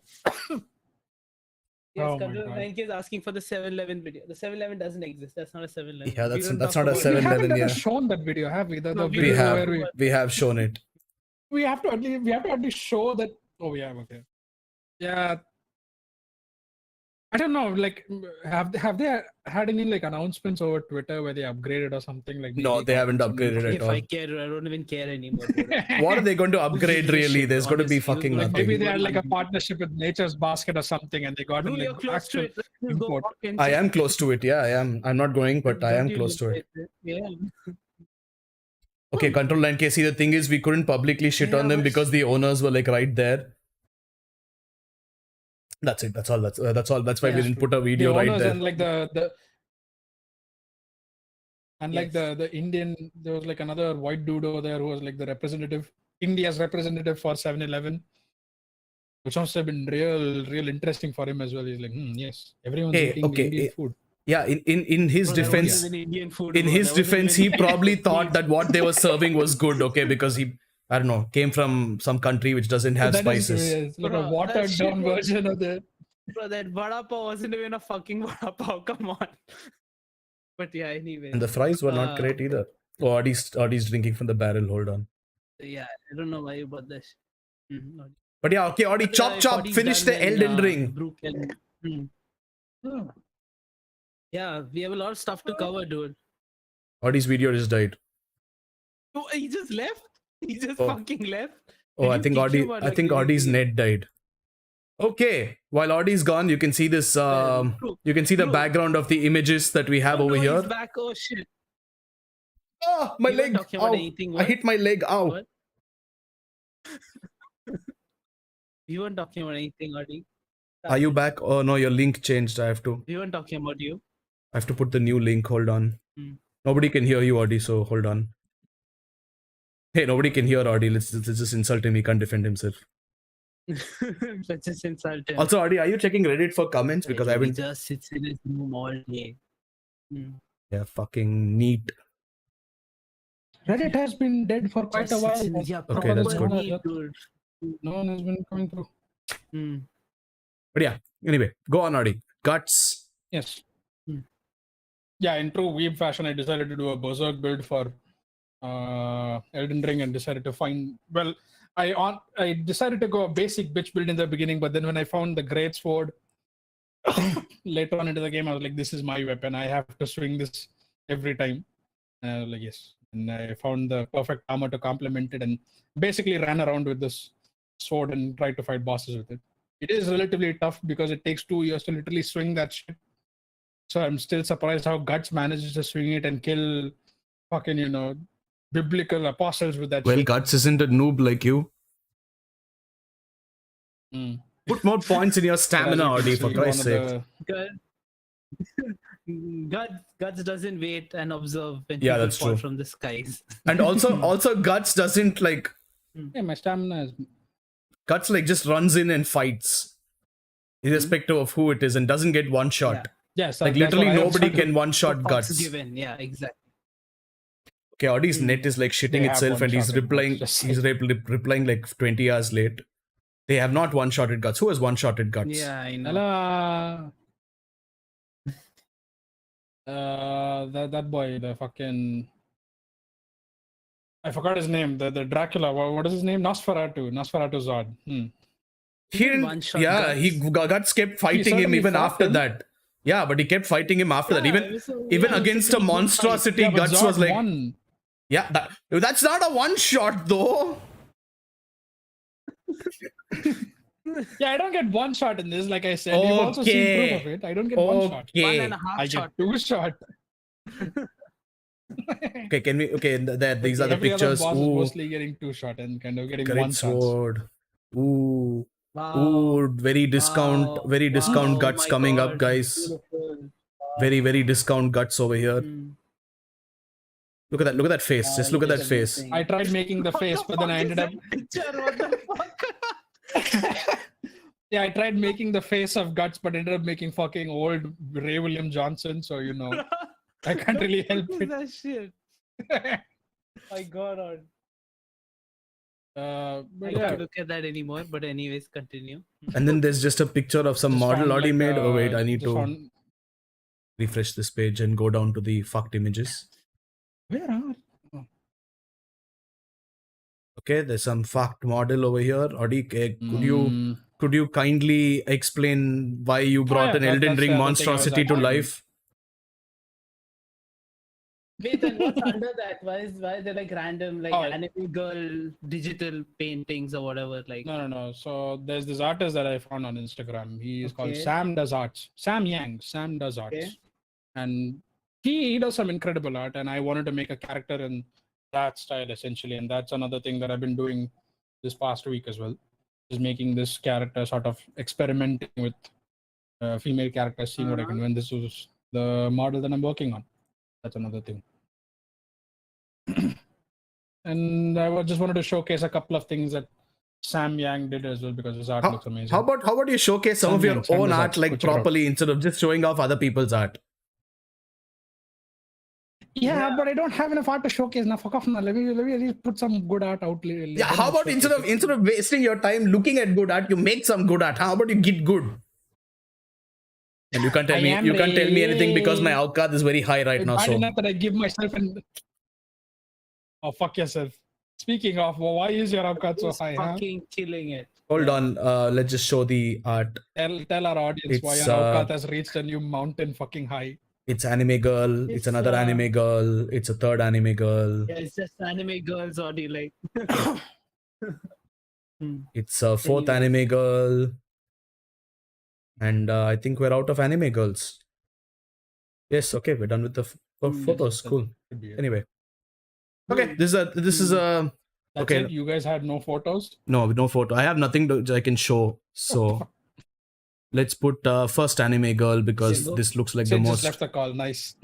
Yes, Oh my Control God. 9K is asking for the 7-Eleven video. The 7-Eleven doesn't exist. That's not a 7-Eleven. Yeah, We that's don't not talk a about 7-Eleven. We haven't yeah. ever shown that video, have we? The No, we video have. where We have shown it. we have to at least show that. Oh, we have. Okay. Yeah. I don't know. Like, have they had any like announcements over Twitter where they upgraded or something? Like, No, maybe they haven't some new upgraded at If all. I care, I don't even care anymore. Dude. What are they going to upgrade This really? shit, There's going to be honestly. fucking Like, nothing. Maybe they had like a partnership with Nature's Basket or something, and they got Bro, in, you're like close to actual it. Let's go import. walk and I check. am close to it. Yeah, I am. I'm not going, but I Don't am you close to look it. at Yeah. Okay, Control 9K. See, the thing is, we couldn't publicly shit Yeah, on them but- because the owners were like right there. That's it. That's all. That's all. That's why we Yeah. didn't put a The video right owners there. and like the and like Yes. the Indian, there was like another white dude over there who was like the representative, India's representative for 7-Eleven, which must have been real interesting for him as well. He's like, yes, everyone's Hey, eating okay, Indian food. Yeah, in his Bro, that defense, wasn't even Indian food, in bro. his That wasn't defense, even he probably Indian thought food. that what they were serving was good. Okay, because he, I don't know, came from some country which doesn't have That is spices. it's like Bro, a that watered shit down was- version of the. Bro, that vada pav wasn't even a fucking vada pav. Come on. But yeah, anyway. And the fries were not great either. Oh, Audie's drinking from the barrel. Hold on. Yeah, I don't know why you bought this. Mhm. But yeah, okay, Audie, But, yeah, chop if chop. Audie's Finish done, the then, Elden Ring. Brooke can. Yeah, we have a lot of stuff to cover, dude. Audie's video just died. Oh, he just left. He just Oh. fucking left. Oh, Did I you think kick Audie. him or, I like, think did you Audie's kill him? net died. Okay, while Audie's gone, you can see this. Brooke, You can see the Brooke. background of the images that we have Oh, over no, here. he's back. Oh shit. Ah, my You weren't leg. talking about Ow. anything, I what? hit my leg. Ow. What? You weren't talking about anything, Audie. Are you back? Oh no, your link changed. I have to talking about you. put the new link. Hold on. Hmm. Nobody can hear you, Audie. So hold on. Hey, nobody can hear Audie. Let's just insult him. He can't defend himself. Let's just insult him. Also, Audie, are you checking Reddit for comments? Because I He haven't. just sits in his room all day. Yeah, fucking neat. Reddit has been dead for quite a while. Yeah, Okay, that's proper good. neat, dude. No one has been coming through. But yeah, anyway, go on, Audie. Guts. Yes. Yeah, in true weeb fashion, I decided to do a berserk build for Elden Ring and decided to find. Well, I decided to go a basic bitch build in the beginning, but then when I found the great sword later on into the game, I was like, "This is my weapon. I have to swing this every time." And I was like, "Yes." And I found the perfect armor to complement it, and basically ran around with this sword and tried to fight bosses with it. It is relatively tough because it takes 2 years to literally swing that shit. So I'm still surprised how Guts manages to swing it and kill fucking, biblical apostles with that Well, shit. Guts isn't a noob like you. Put more points in your stamina, Audie, for Christ's sake. Guts doesn't wait and observe when Yeah, people that's fall true. from the skies. And also Guts doesn't like. Yeah, my stamina is. Guts like just runs in and fights, irrespective of who it is, and doesn't get one shot. Yes, Like that's what literally I nobody also do. can one shot Fuck's Guts. given. Yeah, exactly. Okay, Audie's net is like shitting They have itself, and he's one-shotted replying. Guts, just He's replying like 20 hours late. They have not one-shotted Guts. Who has one-shotted Guts? Yeah, I know. Hello. That boy, the fucking. I forgot his name. The Dracula. What is his name? Nosferatu Zod. He didn't. One-shot Yeah, Guts. Guts kept fighting him certainly even fought after him. that. Yeah, but he kept fighting him after that. Even against a pretty good monstrosity, Yeah, but Guts Zod was like, won. yeah, that's not a one shot though. Yeah, I don't get one shot in this. Like I said, you've also seen proof of it. I don't get one shot. One Okay. and a half I shot. get 2 shot. Okay, can we? Okay, these are the Every pictures. other boss is Ooh, mostly getting 2 shot and kind of getting great 1 shot. sword. Ooh, Wow. ooh, very discount Wow, Guts my coming God. up, guys. Beautiful. Very discount Guts over here. Look at that face. Just look at that face. I tried making the face, but then I ended up. Picture, what the fuck? Yeah, I tried making the face of Guts, but ended up making fucking old Ray William Johnson. So I can't really help What is it. that shit? My God. But I yeah, don't look at that anymore. But anyways, continue. And then there's just a picture of some just model found, Audie like, made. Oh wait, I need just to found- refresh this page and go down to the fucked images. Where are? Okay, there's some fucked model over here. Audie, could you kindly explain why you brought an Elden that's the Ring other thing I was monstrosity to actually- life? Wait, then what's under that? Why is there like random like Oh. anime girl digital paintings or whatever? Like No. So there's this artist that I found on Instagram. He is called Okay. Sam Does Arts. Sam Yang. Sam Does Arts. Okay. And he does some incredible art. And I wanted to make a character in that style essentially. And that's another thing that I've been doing this past week as well. Is making this character sort of experimenting with female characters, seeing what I can do. And this was the model that I'm working on. That's another thing. And I just wanted to showcase a couple of things that Sam Yang did as well because his art looks amazing. How about you showcase some of your Sam own does art art. like Go check it out. properly instead of just showing off other people's art? Yeah, but I don't have enough art to showcase now. Fuck off now. Let me at least put some good art out. Yeah, how about instead of wasting your time looking at good art, you make some good art? How about you get good? And you can't I tell me anything because my am awkaat is very high right now. bad So enough that I give myself an. Oh, fuck yourself. Speaking of, well, why is your avocado so He's high, huh? fucking killing it. hold Yeah. on, let's just show the art. Tell our audience why It's, your avocado has reached a new mountain fucking high. It's anime girl. It's It's, another anime girl. It's a third anime girl. Yeah, it's just anime girls, or do you like? It's a fourth Anyways. anime girl. And I think we're out of anime girls. Yes, okay, we're done with the photos. That Cool. should be it. Anyway. Okay, this is a That's okay. it? You guys had no photos? No photo. I have nothing I can show. So let's put first anime girl because Single. this looks like Sid the just most. left the call. Nice.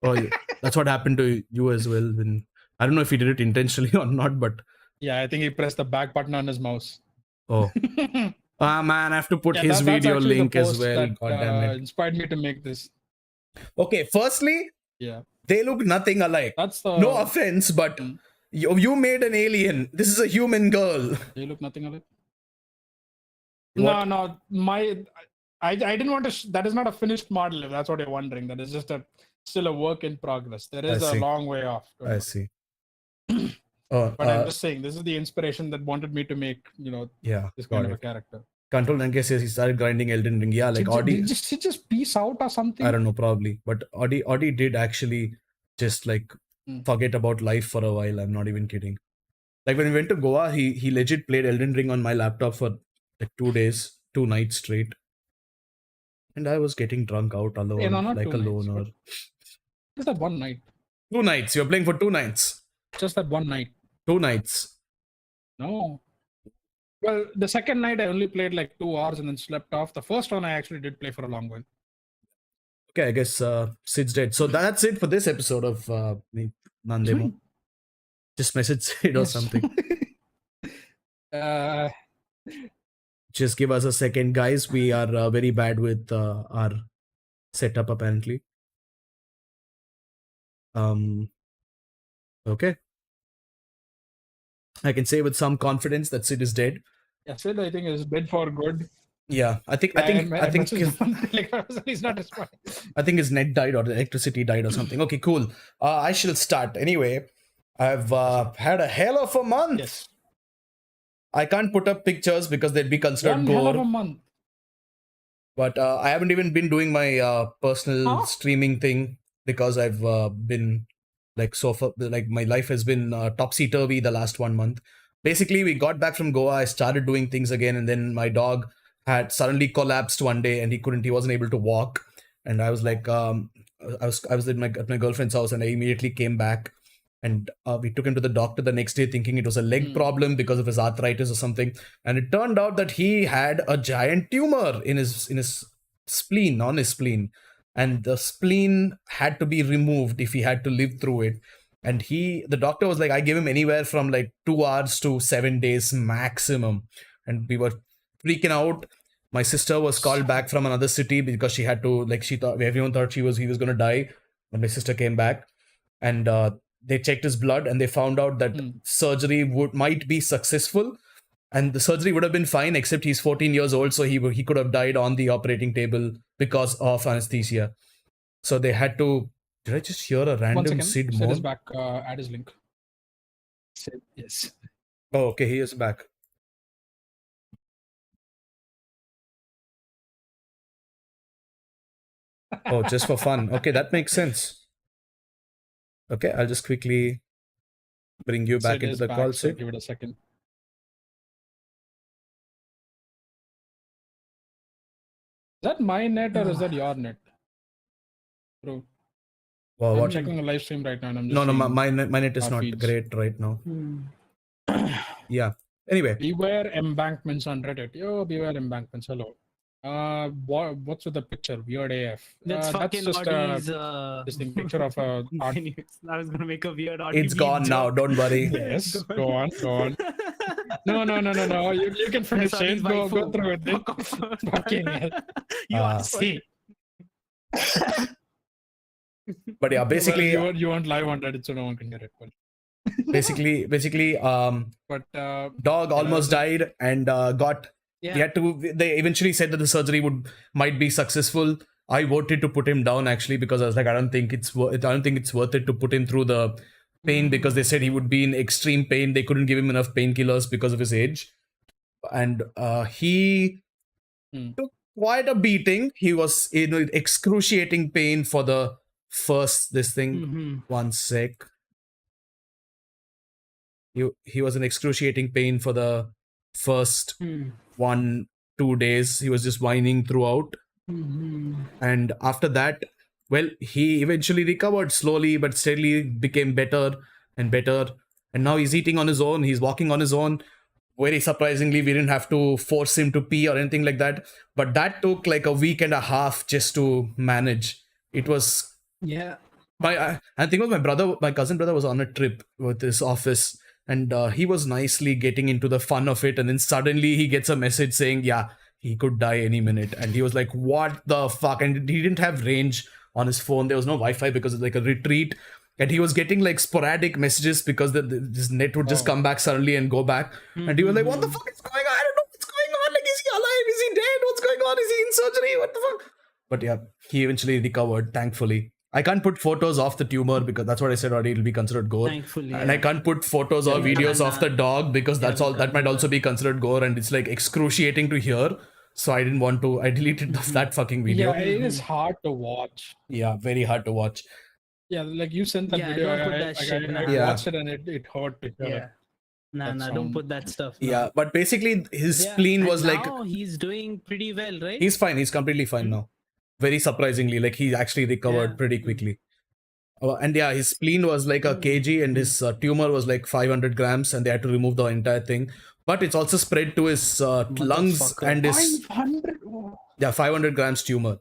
Oh, yeah. That's what happened to you as well. When I don't know if he did it intentionally or not, but Yeah, I think he pressed the back button on his mouse. oh, man, I have to put Yeah, his that's video actually the link as post well. that, God damn it. inspired me to make this. Okay, firstly, Yeah, they look nothing alike. that's the. No offense, but Mm. you made an alien. This is a human girl. They look nothing alike. What? No, I didn't want to. That is not a finished model. If that's what you're wondering, that is just still a work in progress. There is I a see. long way off. I see. Oh, But I'm just saying, this is the inspiration that wanted me to make, yeah, this got kind of a it. character. Control and says he started grinding Elden Ring. Yeah, like Audi. Did he just peace out or something? I don't know, probably. But Audi did actually just like forget about life for a while. I'm not even kidding. Like when we went to Goa, he legit played Elden Ring on my laptop for like 2 days, 2 nights straight. And I was getting drunk out alone, Yeah, no, not like 2 a nights, loner. but just that one night. 2 nights. You're playing for 2 nights. Just that one night. 2 nights. No. Well, the second night I only played like 2 hours and then slept off. The first one I actually did play for a long while. Okay, I guess Sid's dead. So that's it for this episode of Nandemo. Just message Sid or Yes. something. Uh, Just give us a second, guys. We are very bad with our setup, apparently. Okay. I can say with some confidence that Sid is dead. yeah, Sid, I think, is dead for good. Yeah, I think messaged him, like, he's not responding. I think his net died or the electricity died or something. Okay, cool. I shall start. Anyway, I've had a hell of a month. Yes. I can't put up pictures because they'd be considered One hell of a gore. month. But I haven't even been doing my personal streaming thing because I've been like like my life has been topsy-turvy the last 1 month. Basically, we got back from Goa. I started doing things again, and then my dog had suddenly collapsed one day, and he wasn't able to walk. And I was like, I was at my girlfriend's house, and I immediately came back, and we took him to the doctor the next day, thinking it was a leg problem because of his arthritis or something. And it turned out that he had a giant tumor in his spleen, on his spleen, and the spleen had to be removed if he had to live through it. And the doctor was like, I gave him anywhere from like 2 hours to 7 days maximum. And we were freaking out. My sister was called back from another city because she had to, like, everyone thought he was going to die. But my sister came back, and they checked his blood, and they found out that surgery might be successful. And the surgery would have been fine, except he's 14 years old, so he could have died on the operating table because of anesthesia. So they had to. Did I just hear a random Sid Sid is moan? back. Add his link. Sid, yes. Oh, okay, he is back. Oh, just for fun. Okay, that makes sense. Okay, I'll just quickly bring you back Sid into is the back, call, so Sid. give it a second. Is that my net or is that your net? Bro, Wow, I'm what? checking the live stream right now and I'm just No, seeing my net is our not feeds. great right now. Yeah. Anyway, Beware embankments on Reddit. Yo, beware embankments. Hello. What's with the picture? Weird AF. That's fucking just Audie's. this thing, picture of a art. Anyways, I was gonna make a weird Audi it's meme gone now. joke. Don't worry. Yes, go on. No. You can finish That's it. Audie's Go waifu. through with it. Fuck off. Fucking hell. You are See. But yeah, basically, Well, you weren't live on Reddit, so no one can get it. But basically, but dog almost died and got. Yeah. They eventually said that the surgery might be successful, I voted to put him down actually because I was like, I don't think it's worth it to put him through the pain because they said he would be in extreme pain. They couldn't give him enough painkillers because of his age, and he took quite a beating. He was in excruciating pain for the first this thing. One sec. He was in excruciating pain for the first 1-2 days. He was just whining throughout. And after that, well, he eventually recovered slowly but steadily, became better and better. And now he's eating on his own. He's walking on his own. Very surprisingly, we didn't have to force him to pee or anything like that. But that took like a week and a half just to manage. It was I think it was my cousin brother was on a trip with his office, and he was nicely getting into the fun of it, and then suddenly he gets a message saying, yeah, he could die any minute. And he was like, what the fuck? And he didn't have range on his phone. There was no Wi-Fi because it's like a retreat, and he was getting like sporadic messages because this net would just come back suddenly and go back. And he was like, what the fuck is going on? I don't know what's going on. Like, is he alive? Is he dead? What's going on? Is he in surgery? What the fuck? But yeah, he eventually recovered, thankfully. I can't put photos of the tumor because that's what I said already. It'll be considered gore. Thankfully, and I can't put photos or videos of the dog because that might also be considered gore, and it's like excruciating to hear. So I didn't want to. I deleted that fucking video. Yeah, it is hard to watch. Yeah, very hard to watch. Yeah, like you sent that video. I watched it and it hurt to hear. Nah, don't put that stuff. No. Yeah, but basically his spleen was like. Now he's doing pretty well, right? He's fine. He's completely fine now. Very surprisingly, like he actually recovered pretty quickly. And yeah, his spleen was like a kg and his tumor was like 500 grams, and they had to remove the entire thing. But it's also spread to his lungs and his 500. Yeah, 500 grams tumor.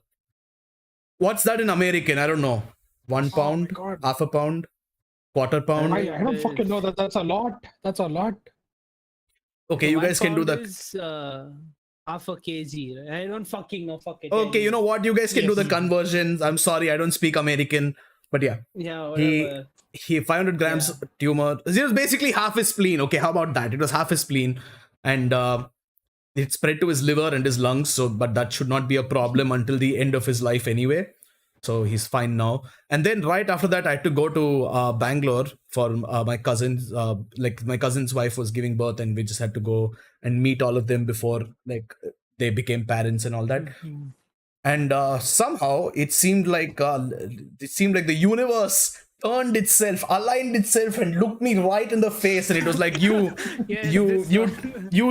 What's that in American? I don't know. 1 pound, half a pound, quarter pound. I don't fucking know. That's a lot. That's a lot. Okay, So you guys can do that. Is, half a kg. Right? I don't fucking know. Fuck it. Okay, you know what? You guys can do the conversions. I'm sorry, I don't speak American, but yeah. Yeah, whatever. He 500 grams tumor. It was basically half his spleen. Okay, how about that? It was half his spleen, and it spread to his liver and his lungs. So, but that should not be a problem until the end of his life anyway. So he's fine now. And then right after that, I had to go to Bangalore for my cousins. Like my cousin's wife was giving birth, and we just had to go and meet all of them before like they became parents and all that. And somehow it seemed like the universe turned itself, aligned itself, and looked me right in the face, and it was like, you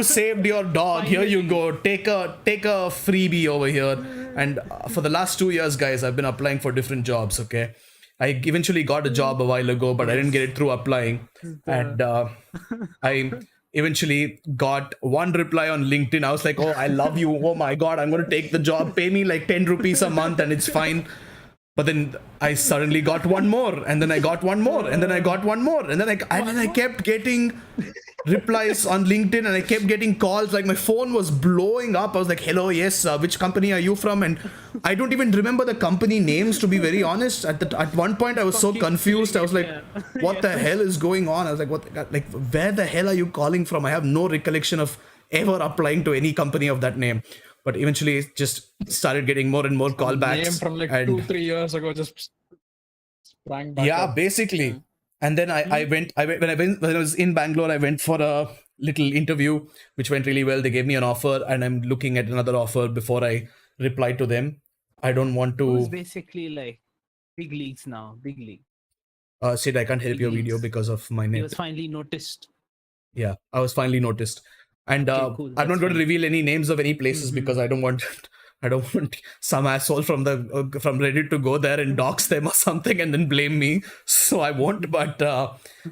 saved your dog. Here you go. Take a freebie over here. And for the last 2 years, guys, I've been applying for different jobs. Okay, I eventually got a job a while ago, but I didn't get it through applying. And I eventually got one reply on LinkedIn. I was like, oh, I love you. Oh my God, I'm going to take the job. Pay me like 10 rupees a month and it's fine. But then I suddenly got one more, and then I got one more, and then I got one more, and then I kept getting replies on LinkedIn, and I kept getting calls. Like my phone was blowing up. I was like, hello, yes, which company are you from? And I don't even remember the company names, to be very honest. At one point I was so confused. I was like, what the hell is going on? I was like, where the hell are you calling from? I have no recollection of ever applying to any company of that name. But eventually it just started getting more and more callbacks. Name from like 2-3 years ago just sprang back. Yeah, basically. And then when I was in Bangalore, I went for a little interview, which went really well. They gave me an offer, and I'm looking at another offer before I reply to them. I don't want to. It's basically like big leagues now. Big league. Sid, I can't help your video because of my name. He was finally noticed. Yeah, I was finally noticed. And okay, cool. I'm not going to reveal any names of any places because I don't want some asshole from Reddit to go there and dox them or something and then blame me. So I won't. But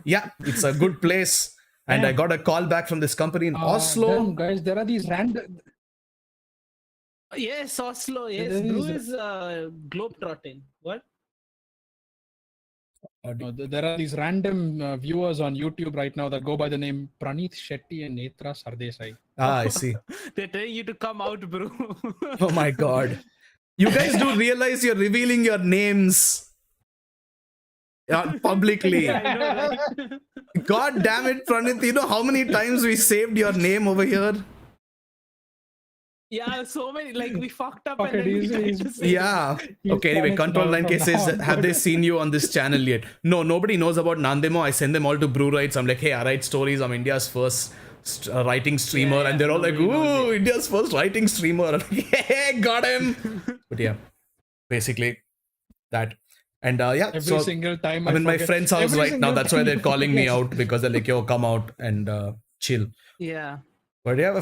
yeah, it's a good place. And I got a call back from this company in Oslo. Damn, guys, there are these random. Yes, Oslo. Yes, Blue is globetrotting. What? There are these random viewers on YouTube right now that go by the name Praneeth Shetty and Netra Sardesai. I see. They're telling you to come out, bro. Oh my God. You guys do realize you're revealing your names publicly. Yeah, I know, right? God damn it, Praneeth. You know how many times we saved your name over here? Yeah, so many, like, we fucked up Fuck and it, then we he's- tried he's- to save it. Yeah. He's Okay, anyway, Spanish Control now 9K from says, now on. have they seen you on this channel yet? No, nobody knows about Nandemo. I send them all to Brew Rights. I'm like, hey, I write stories. I'm India's first writing streamer. Yeah, and they're all like, nobody knows ooh, it. India's first writing streamer. I'm like, yeah, got him. But yeah, basically that. And yeah, Every so single time I'm in my forget- friend's house every right now. single That's why time they're I calling me forget. out because they're like, yo, come out and chill. Yeah. But yeah,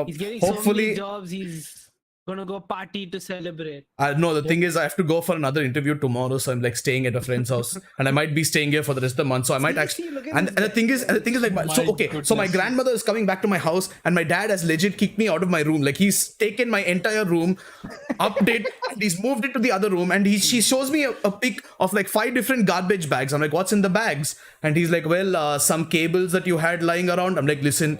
He's getting so many hopefully. jobs, he's gonna go party to celebrate. No, the thing is, I have to go for another interview tomorrow, so I'm like staying at a friend's house, and I might be staying here for the rest of the month. So I might See, actually. look at And this the guy. thing is, like, so My okay, so my goodness. grandmother is coming back to my house, and my dad has legit kicked me out of my room. Like he's taken my entire room, update, and he's moved it to the other room, and she shows me a pic of like 5 different garbage bags. I'm like, what's in the bags? And he's like, well, some cables that you had lying around. I'm like, listen,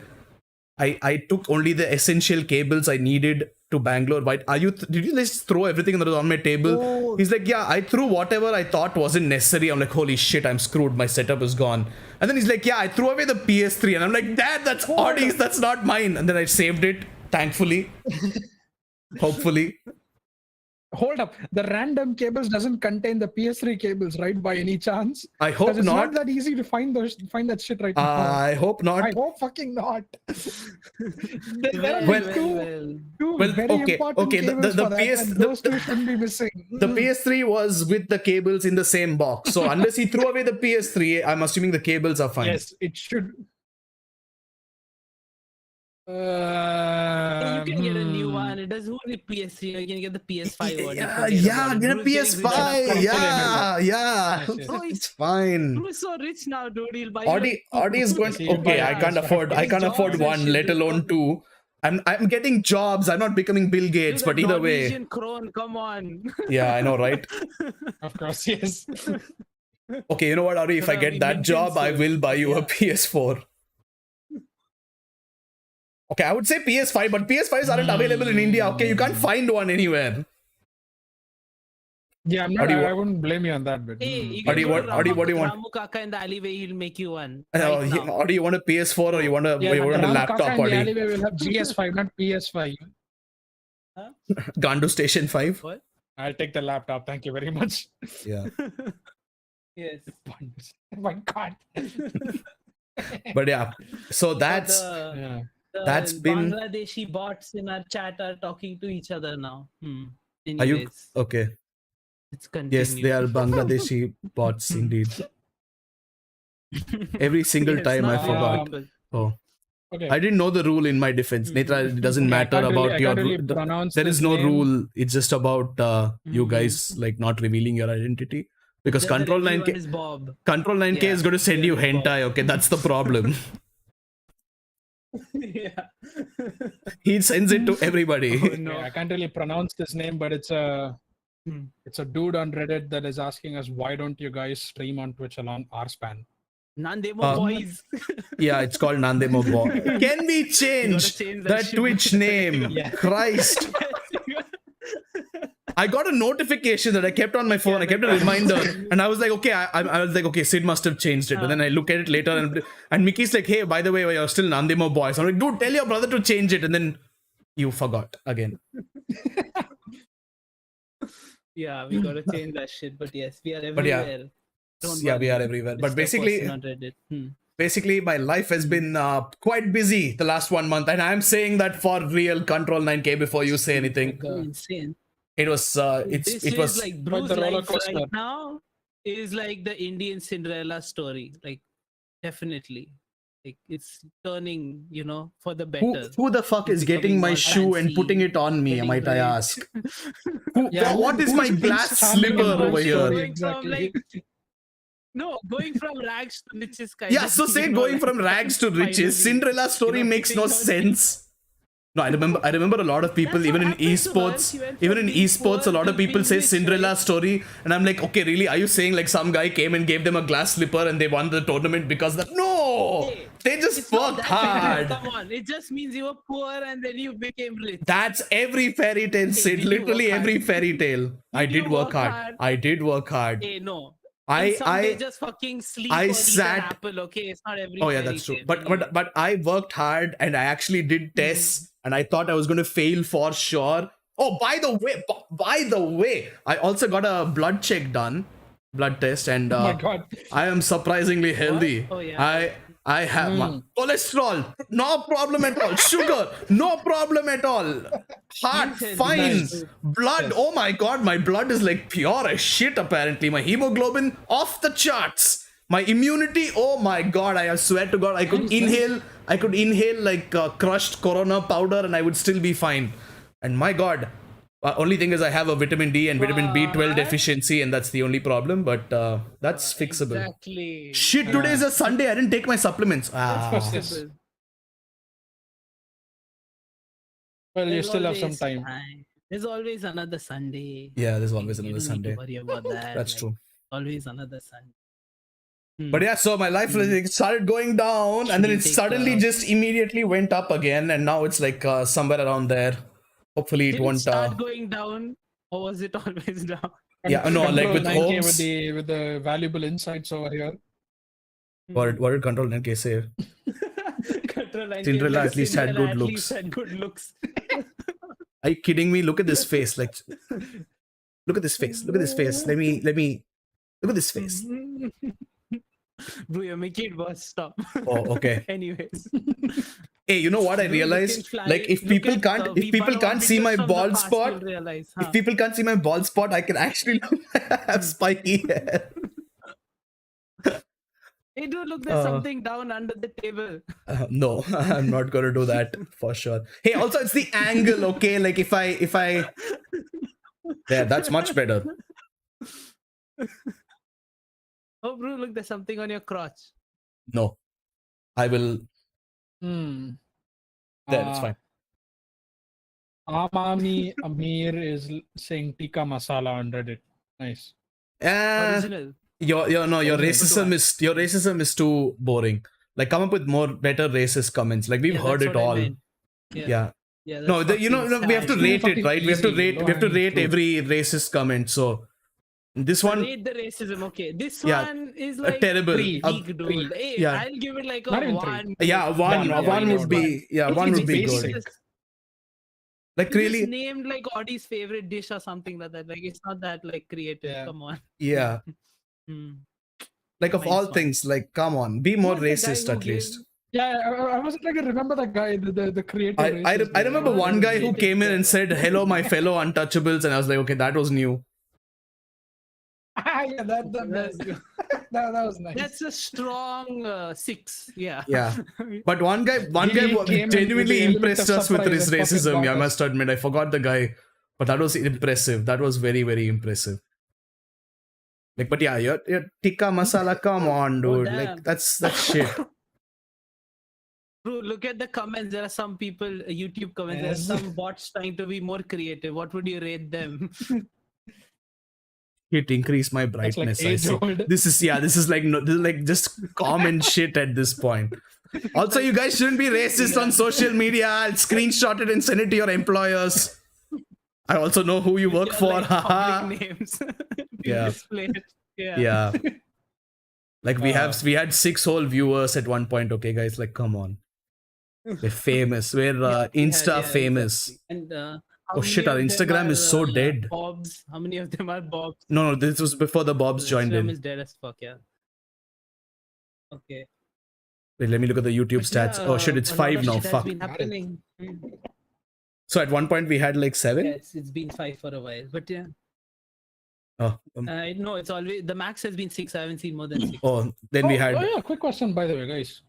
I took only the essential cables I needed to Bangalore. Why are you? Did you just throw everything that was on my table? Oh. He's like, yeah, I threw whatever I thought wasn't necessary. I'm like, holy shit, I'm screwed. My setup is gone. And then he's like, yeah, I threw away the PS3. And I'm like, Dad, that's Audie's. That's not mine. And then I saved it, thankfully. Hopefully. Hold up, the random cables doesn't contain the PS3 cables, right? By any chance? I hope 'Cause it's not. not that easy to find that shit right now. I hope not. I hope fucking not. There are Well- like two Well, very okay, important okay, the- cables the for that, PS and the- those two shouldn't be missing. The PS3 was with the cables in the same box. So unless he threw away the PS3, I'm assuming the cables are fine. Yes, it should. Hey, you can get a new Hmm. one. It doesn't only PS3. You can get the PS5 one. Yeah, yeah, get a PS5. Yeah, yeah. Yes, yes. Oh, It's fine. Who is so rich now, dude? He'll buy Audi is going. Yes, you can Okay, buy I a can't PS5. afford. I His can't afford jobs and one, shit let is alone gone. two. I'm getting jobs. I'm not becoming Bill Gates, but either way, Norwegian krone, come on. yeah, I know, right? Of course, yes. Okay, you know what, Audi? If I No, get we that maintain job, I so- will buy you a yeah. PS4. Okay, I would say PS5, but PS5s aren't available in India. Okay, you can't find one anywhere. Yeah, I'm How not, do you- I wouldn't blame you on that bit. Hey, Hmm. you How can do you go want- to how do you- what do you want? Ramu Kaka in the alleyway, he'll make you one. Oh, Right now. or do you want a PS4 or you want a, Yeah, you want a Ram laptop, Kaka in the Audi? alleyway will have GS5, not PS5. Gandu Station 5? What? I'll take the laptop. Thank you very much. Yeah. Yes. My God. But yeah, so that's The that's been- Bangladeshi bots in our chat are talking to each other now. Are you Anyways, okay? it's continued. Yes, they are Bangladeshi bots indeed. Every single Yes, time I not real forgot. people. Oh, Okay. I didn't know the rule in my defense. Netra, it doesn't Okay, I matter can't about really- I your. can't really pronounce There is this no name. rule. It's just about you Mhm. guys like not revealing your identity because Then Control everyone 9K is Bob. Control 9K Yeah, is going to send you everyone is Bob. hentai. Okay, that's the problem. Yeah. He sends it to everybody. Oh, Yeah, no. I can't really pronounce this name, but it's a dude on Reddit that is asking us, why don't you guys stream on Twitch along our span? Nandemo boys. Yeah, it's called Nandemo Boy. Can we You gotta change change that that shit. Twitch name? Yeah. Christ. I got a notification that I kept on my phone. I kept a reminder, and I was like, okay, I was like, okay, Sid must have changed it. But then I look at it later, and Mickey's like, hey, by the way, you're still Nandemo Boy. So I'm like, dude, tell your brother to change it, and then you forgot again. Yeah, we gotta change that shit. But yes, we are But yeah. everywhere. Don't Yeah, we worry. are everywhere. But Mr. basically, Person on Reddit. basically, my life has been quite busy the last 1 month, and I'm saying that for real. Control 9K before you say anything. Insane. It was This it is was like But Bruce the roller life coaster. right now is like the Indian Cinderella story. Like definitely, like it's turning, for the better. who the fuck It's is getting becoming my more shoe and fancy, putting it on me? getting Might I rich. ask? Who, Yeah, what is who's my Prince glass Charming in slipper the over story? here? Going from, Exactly. like, No, going from rags to riches kind Yeah, of so thing, say going from rags to riches. finally, Cinderella story makes no putting on- sense. No, I remember a lot of people, That's even what in happened to her. esports, She went even from in being esports, a poor lot to of people being say rich, Cinderella right? story, and I'm like, okay, really? Are you saying like some guy came and gave them a glass slipper and they won the tournament because that? No, Hey, they just It's not worked that bad. hard. Come on, it just means you were poor and then you became rich. That's every fairy tale, Sid. did you Literally work every hard? fairy tale. I Did you did work work hard. hard? I did work hard. Hey, no. I Some they just fucking sleep I or eat sat- an apple. Okay, it's not every. Oh yeah, fairy that's true. tale, But anyway. but I worked hard and I actually did tests and I thought I was going to fail for sure. Oh, by the way, I also got a blood check done, blood test, and Oh my god. I am surprisingly healthy. Oh, yeah. I have my cholesterol, no problem at all. Sugar, no problem at all. Heart, You said fine. nice. Blood, Yes. oh my god, my blood is like pure as shit apparently. My hemoglobin off the charts. My immunity, oh my god, I swear to god, I could inhale like crushed corona powder and I would still be fine. And my god, only thing is I have a vitamin D and vitamin B12 What? deficiency, and that's the only problem, but that's fixable. Exactly. Shit, today is a Sunday. I didn't take my supplements. course, yes. Possible. Well, you There's still have some always time. There's always another Sunday. Yeah, there's always You another don't need to Sunday. worry about that. That's like, true. Always another Sunday. But yeah, so my life like, started going down, and then Should it we take suddenly a- just immediately went up again, and now it's like somewhere around there. Hopefully, it Did it won't. start going down, or was it always down? Yeah, no, like Control with 9K homes. with the valuable insights over here. What did Control 9K say? Control 9K, Cinderella at least had Cinderella good at looks. least had good looks. Are you kidding me? Look at this face. Like, look at this face. Look at this face. Let me. Look at this face. Bro, you're making it worse. Stop. Oh, okay. Anyways. Hey, you know what I Bro, you can realized? fly- Like, if look people at can't, the if people Vipa can't see my videos from the bald past, spot, you'll realize, if people can't see my bald spot, I can actually have spiky hair. Hey, dude, look, there's something down under the table. No, I'm not gonna do that for sure. Hey, also it's the angle, okay? Like if I, yeah, that's much better. Oh, bro, look, there's something on your crotch. No, I will. Hmm. There, it's fine. Amami Amir is saying tikka masala on Reddit. Nice. Original. Your Original. racism is too boring. Like, come up with more better racist comments. Like we've Yeah, heard that's it what I all. meant. Yeah. Yeah, No, that's you know, fucking we have to sad. rate it, Fucking right? We have to easy, rate. We have to low-hanging rate fruit. every racist comment. So this one, Rate the racism. Okay, this Yeah, one is like terrible. Three. weak, dude. Hey, Yeah. I'll give it like a Not even three. 1. Yeah, one One would be. Yeah, It's one would be basic. good. Like You really, just named like Audie's favorite dish or something like that. Like it's not that like creative. Yeah. Come on. yeah. Hmm. Like of Nice all one. things, like come on, be Who more was the guy racist who at gave- least. Yeah, I wasn't like I remember that guy, the creator. I remember one guy who came in and said, "Hello, my fellow untouchables," and I was like, "Okay, that was new." Yeah, that was nice. That's a strong 6. Yeah. Yeah. But one guy He came in with genuinely the element impressed of us with surprise his and fucking racism. Yeah, I bonkers. must admit, I forgot the guy, but that was impressive. That was very, very impressive. Like, but yeah, your tikka masala, come on, Oh, dude. damn. Like, that's shit. Bro, look at the comments. There are some people, YouTube comments. Yes. There are some bots trying to be more creative. What would you rate them? It increased my That's like brightness. I age see. old. This is like just common shit at this point. Also, you guys shouldn't be racist on social media. I'll screenshot it and send it to your employers. I also know who you work Your, for. like, Haha. public names. Yeah. Displayed. Yeah. Yeah. Like we had 6 whole viewers at one point. Okay, guys, like come on. We're famous. We're Yeah, we Insta had, yeah, famous. exactly. And how Oh shit, many our of them Instagram is are, so dead. Bobs. How many of them are Bobs? No, this was before the Bobs joined Instagram in. is dead as fuck. Yeah. Okay. Wait, let me look at the YouTube But stats. yeah, Oh shit, it's a lot 5 of now. shit has Fuck. been happening. So at one point we had like 7. Yes, it's been 5 for a while, but yeah. Oh, No, it's always the max has been 6. I haven't seen more than 6. oh, then we had. Oh yeah, quick question by the way, guys.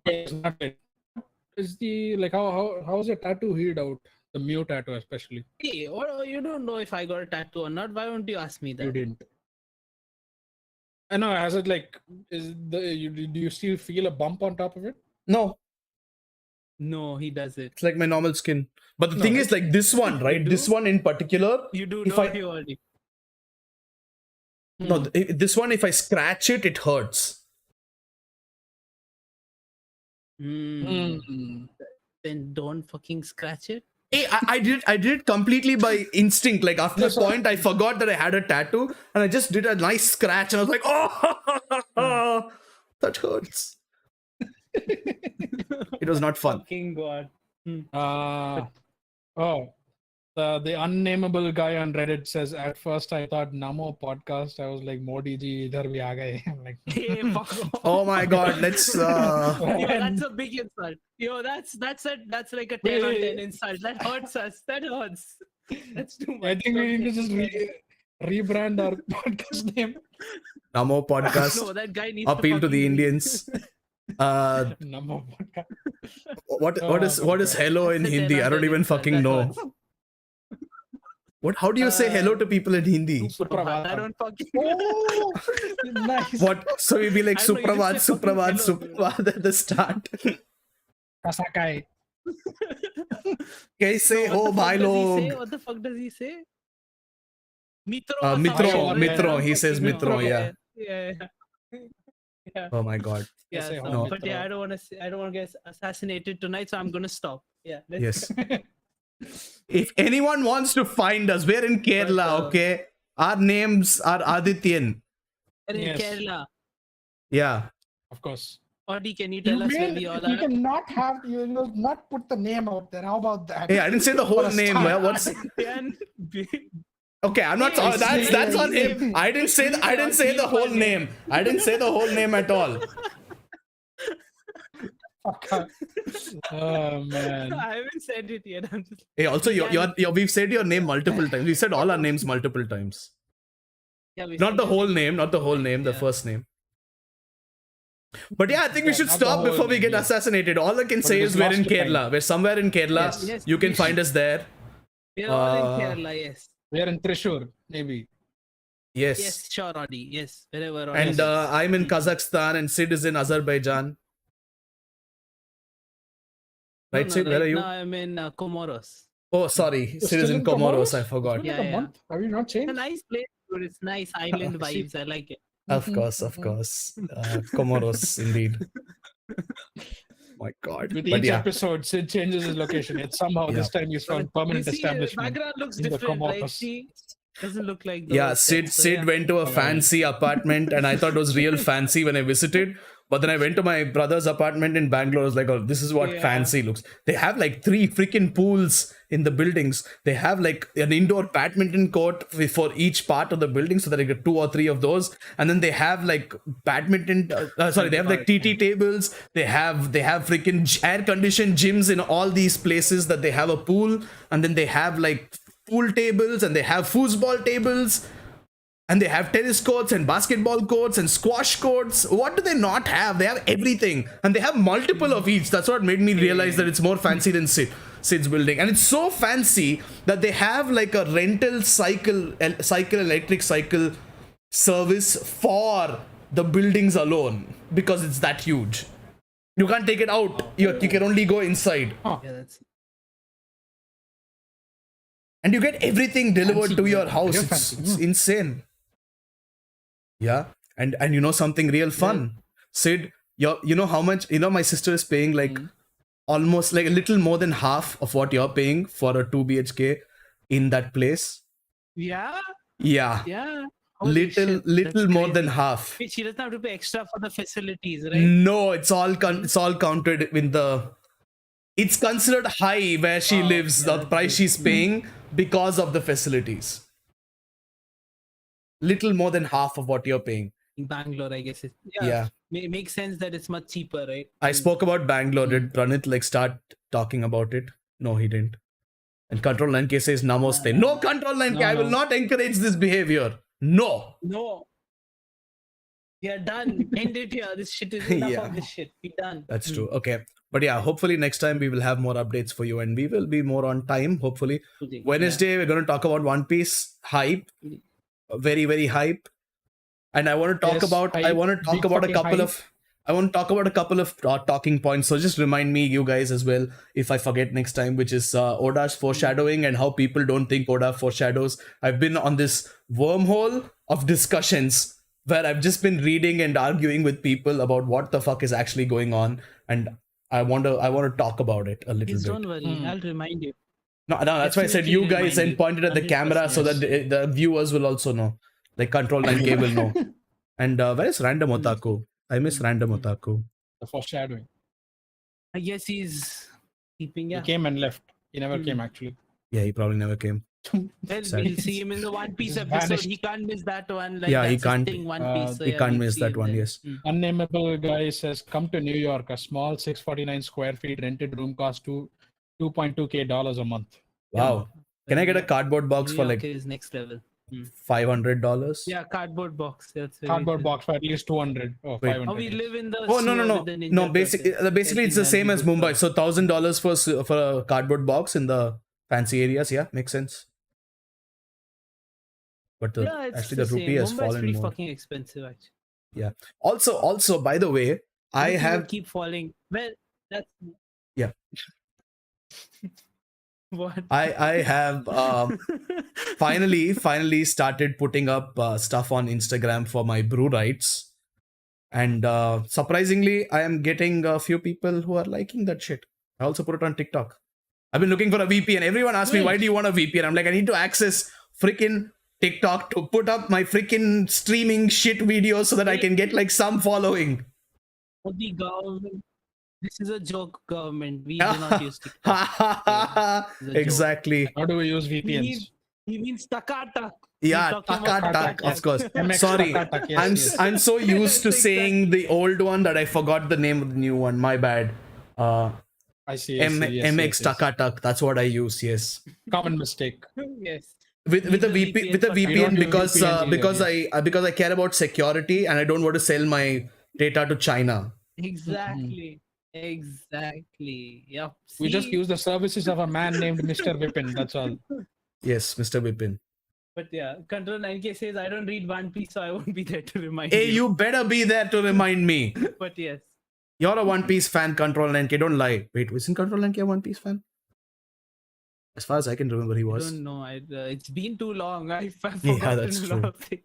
It's not it. Is the like how's your tattoo healed out? The Mew tattoo especially. Hey, you don't know if I got a tattoo or not. Why won't you ask me You that? didn't. I know. Has it like do you still feel a bump on top of it? No, No, he does it. it's like my normal skin. But the No, thing is, like this one, right? do? This one in particular. You do If know I- you already. No, this one, if I scratch it, it hurts. Mm. Then don't fucking scratch it. Hey, I did it completely by instinct. Like after a That's what- point, I forgot that I had a tattoo, and I just did a nice scratch, and I was like, "Oh, that hurts." It was not fun. Fucking god. Oh, the unnameable guy on Reddit says, at first I thought Namo podcast. I was like, Modi ji, idhar bhi aa gaye. I'm like, Hey, fuck off. Oh my god, let's Yo, that's a big insult. Yo, that's like a 10 on 10 insult. That hurts us. That hurts. That's too much. I think we need to just rebrand our podcast name. Namo podcast. No, that guy needs Appeal to the fucking leave. Indians. Namo podcast. What is hello in That's a Hindi? 10 I on don't 10 even insult. fucking That know. hurts. How do you say hello to people in Hindi? Suprabhat. I don't fucking Oh, nice. What? So we'd be like I don't know, you Suprabhat, just say fucking Suprabhat, hello, Suprabhat at the start. Kasakai. Kaise No, ho what the fuck bhai does he log? say? What the fuck does he say? Mitro. or Mitro, something, right? Mitro. He says Fucking Mitro, yeah. Yeah. Oh my god. Yeah, Say so- no. but yeah, I don't want to get assassinated tonight, so I'm gonna stop. Yeah. Yes. If anyone wants to find us, we're in Kerala, okay? Our names are Adityan. We're in Yes. Kerala. Yeah. Of course. Audi, can you tell us where we all You are? cannot have you not put the name out there. How about that? Hey, I didn't say the whole For a name. start. What's Adityan B- okay? I'm not. Yeah, That's on yeah, him. I didn't say. I didn't say the whole name. I didn't say the whole name at all. Oh man. I haven't said it yet. I'm just Hey, also, we've said your name multiple times. We said all our names multiple times. yeah, we Not said the it. whole name. Not the whole name. The Yeah. first name. But yeah, I think we Yeah, should not the stop whole before we name, get yes. assassinated. All I can But say it is is we're in lost to time. Kerala. We're somewhere in Kerala. Yes, yes, You can yes. find us there. We're all in Uh, Kerala, yes. We're in Trishur, maybe. Yes. Yes, sure, Audi. Yes, wherever. Audi And is. I'm in Kazakhstan and Sid is in Azerbaijan. Right, Sid? Where are you? Now I'm in Comoros. Oh, sorry. You're Sid is still in in Comoros. Comoros? I forgot. It's been Yeah, like a yeah. month. Have you not It's a changed? nice place, dude. It's nice island See. vibes. I like it. Of course, of course. Comoros, indeed. My God. With But each yeah. episode, Sid changes his location. Yet somehow Yeah. this time he's found You permanent see, establishment. background looks in the different, right? Comoros. See, doesn't look like the Yeah, Sid went to a fancy apartment and I thought it was real fancy when I visited. But then I went to my brother's apartment in Bangalore. I was like, oh, this is what Yeah. fancy looks. They have like 3 freaking pools in the buildings. They have like an indoor badminton court for each part of the building, so that I get 2 or 3 of those. And then they have like badminton. They have like TT tables. They have freaking air conditioned gyms in all these places that they have a pool. And then they have like pool tables and they have foosball tables. And they have tennis courts and basketball courts and squash courts. What do they not have? They have everything. And they have multiple of each. That's what made me realize that it's more fancy than Sid's building. And it's so fancy that they have like a rental electric cycle service for the buildings alone. Because it's that huge. You can't take it out. You can only go inside. Yeah, that's And you get everything delivered Fancy, to your yeah. house. Real It's fancy. insane. Yeah. And you know something real fun. Sid, you know how much, my sister is paying like almost like a little more than half of what you're paying for a 2 BHK in that place. yeah. Yeah. Holy Little shit, that's more crazy. than half. Wait, she doesn't have to pay extra for the facilities, right? No, it's all counted in it's considered high where she Oh, lives, yeah, the that's price she's paying because of the facilities. Little more than half of what you're paying. In Bangalore, I guess. Yeah. Makes sense that it's much cheaper, right? I spoke about Bangalore. Did Pranit like start talking about it? No, he didn't. And Control 9K says Namaste. No, Control 9K, I will not encourage this behavior. No. No. We are done. End it here. This shit is enough Yeah. of this shit. Be done. That's true. Okay. But yeah, hopefully next time we will have more updates for you and we will be more on time, hopefully. Wednesday, we're going to talk about One Piece hype. Very, very hype. And I want to talk Yes, about hype. I want to talk Big about a fucking couple hype. of I want to talk about a couple of talking points. So just remind me, you guys, as well, if I forget next time, which is Oda's foreshadowing and how people don't think Oda foreshadows. I've been on this wormhole of discussions where I've just been reading and arguing with people about what the fuck is actually going on, and I want to talk about it a little Please bit. don't worry. I'll remind you. No, that's why I said you guys and pointed at the camera so that the viewers will also know. Like Control 9K will know. And where is Random Otaku? I miss Random Otaku. The foreshadowing. I guess he's keeping. He Yeah. came and left. He never Hmm. came actually. Yeah, he probably never came. Well, Sad. we'll see him in the One Piece Just episode. vanished. He can't miss that one. Like Yeah, he that's his can't- thing, One Piece. So he yeah, can't we'll miss see that him one, then. yes. Unnameable guy says, come to New York. A small 649 square feet rented room costs $2.2K a month. Wow. Can I get a Yeah. cardboard box New for York like is next level. $500? Yeah, cardboard box. That's very Cardboard true. box for at least 200 or Wait. 500. Oh, we live in the Oh no sewer no with the no Ninja no! Basically, Turtles. basically it's the That'll same be as good Mumbai. for- So $1,000 for a cardboard box in the fancy areas. Yeah, makes sense. But yeah, it's actually the the rupee same. has Mumbai's fallen pretty more. fucking expensive, actually. Also, by the way, I Rupee will have keep falling. Well, that's Yeah. what I have finally started putting up stuff on Instagram for my brew rights, and surprisingly, I am getting a few people who are liking that shit. I also put it on TikTok. I've been looking for a VPN. Everyone asks me, why do you want a VPN? I'm like, I need to access freaking TikTok to put up my freaking streaming shit videos so that I can get like some following. the government. This is a joke, government. We do not use TikTok. It's a joke. Exactly. How do we use VPNs? He means Takata. Yeah, Taka, of course. MX Sorry, Taka, yes. I'm so used to Yes, saying the old one that I forgot the name of the new one. My bad. I see. MX Takatak. That's what I use. Yes. Common mistake. Yes. With a Need the VP with a VPN for We don't VPN use because VPNs either, because I care about security and I don't want to sell my data to China. Exactly. Exactly. Yep. We just See? use the services of a man named Mr. Vipin. That's all. Yes, Mr. Vipin. But yeah, Control 9K says I don't read One Piece, so I won't be there to remind Hey, you. you better be there to remind me. But yes. You're a One Piece fan, Control 9K. Don't lie. Wait, isn't Control 9K a One Piece fan? As far as I can remember, he I was. don't know. It's been too long. I've forgotten that's a true. lot of things.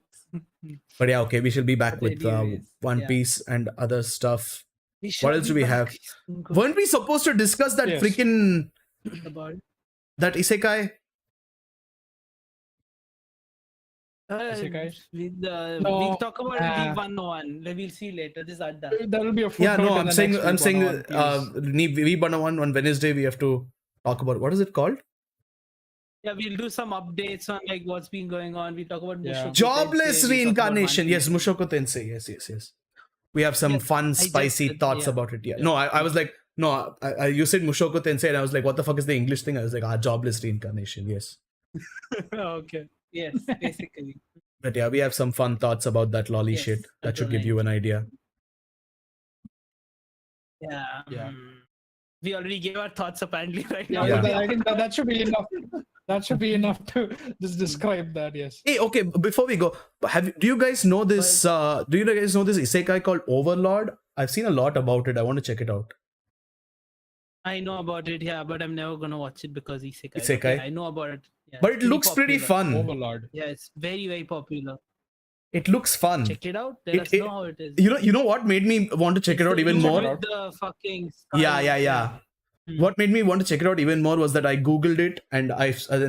But yeah, okay, we shall be back But with anyways, One yeah. Piece and other stuff. We What shall else be do we back have? soon. Weren't we supposed to discuss that Yes. freaking About that isekai? Isekais? we'll No, talk about nah. League 101. We'll see later. This is Adda. There will be a Yeah, footnote no, in I'm the saying next week on V101 on Wednesday we have to talk about what is it called? Yeah, we'll do some updates on like what's been going on. We talk about Yeah. Mushoku Jobless Tensei, we'll talk about reincarnation. One Yes, Piece. Mushoku Tensei. Yes. We have some Yeah, fun, just spicy said, thoughts yeah. about it. Yeah. Yeah. No, I was like, no, you said Mushoku Tensei, and I was like, what the fuck is the English thing? I was like, jobless reincarnation. Yes. Okay. Yes, basically. But yeah, we have some fun thoughts about that lolly Yes, shit. That should control give you an idea. Yeah. Yeah. We already gave our thoughts apparently right Yeah, now. Yeah. I think that should be enough. That should be enough to just describe that. Yes. Hey, okay. Before we go, do you guys know this? Do you guys know this isekai called Overlord? I've seen a lot about it. I want to check it out. I know about it, yeah, but I'm never gonna watch it because Isekai. Isekai? Okay, I know about it. Yeah, But it's it looks pretty popular. fun. Overlord. Yeah, it's very, very popular. It looks fun. Check it out. Let us know how it is. You know what made me want to check It's it out the even dude more? with the fucking skull. Yeah. Hmm. What made me want to check it out even more was that I googled it and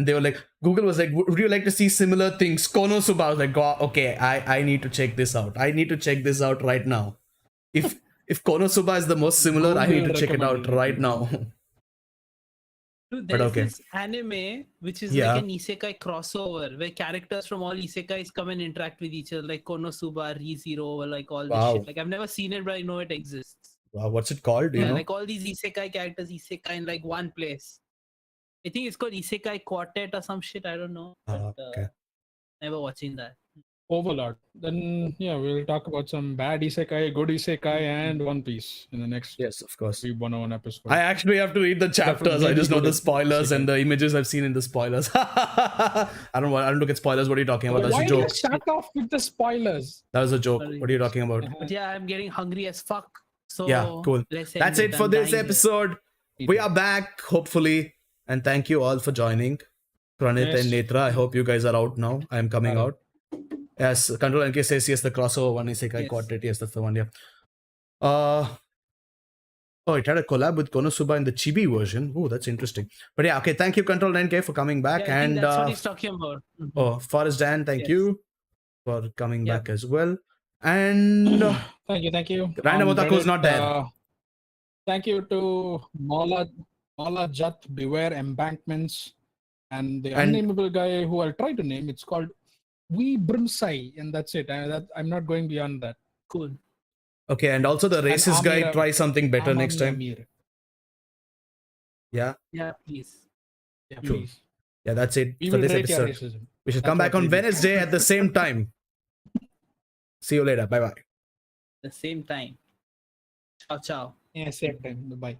they were like, Google was like, would you like to see similar things? Konosuba. I was like, oh, okay, I need to check this out. I need to check this out right now. If Konosuba is the most similar, I need to Google check it out recommended it. right now. Dude, But there's okay. this anime which is Yeah. like an isekai crossover where characters from all isekais come and interact with each other, like Konosuba, ReZero, like all this Wow. shit. Like I've never seen it, but I know it exists. Wow, what's it called? Do you Yeah, know? like all these isekai characters, isekai in like one place. I think it's called Isekai Quartet or some shit. I don't know. But, Okay. never watching that. Overlord. Then yeah, we'll talk about some bad isekai, good isekai, and One Piece in the next Yes, of course. Week 101 episode. I actually have to read the chapters. I maybe just know go the to spoilers and isekai. the images I've seen in the spoilers. I don't look at spoilers. What are you talking about? That's Why a do you joke. start off with the spoilers? That was a joke. Sorry. What are you talking about? But yeah, I'm getting hungry as fuck. So Yeah, cool. let's That's end it for I'm this dying here. episode. We are back, hopefully. And thank you all for joining. Pranit Yes. and Netra, I hope you guys are out now. I'm coming out. Yes, Control NK says yes, the crossover one is Isekai Yes. Quartet. Yes, that's the one, yeah. Oh, it had a collab with Konosuba in the Chibi version. Oh, that's interesting. But yeah, okay, thank you, Control 9K, for coming back. Yeah, I think and that's what he's talking about. Mhm. oh, Forrest Dan, thank Yes. you for coming Yep. back as well. And Thank you. Random On Otaku's Reddit, not there. Thank you to Mola Mala Jat, Beware, Embankments, and the And- unnameable guy who I'll try to name. It's called Wee Brimsai, and that's it. I'm not going beyond that. Cool. Okay, and also the And racist guy, Amir, try something better next Amami time. Amir. Yeah, Yeah, please. Yeah, Sure. please. yeah, that's it We for will this rate your episode. racism. We should That's come back what on we do. Wednesday at the same time. See you later. Bye bye. The same time. Ciao, ciao. Yeah, same time. Bye.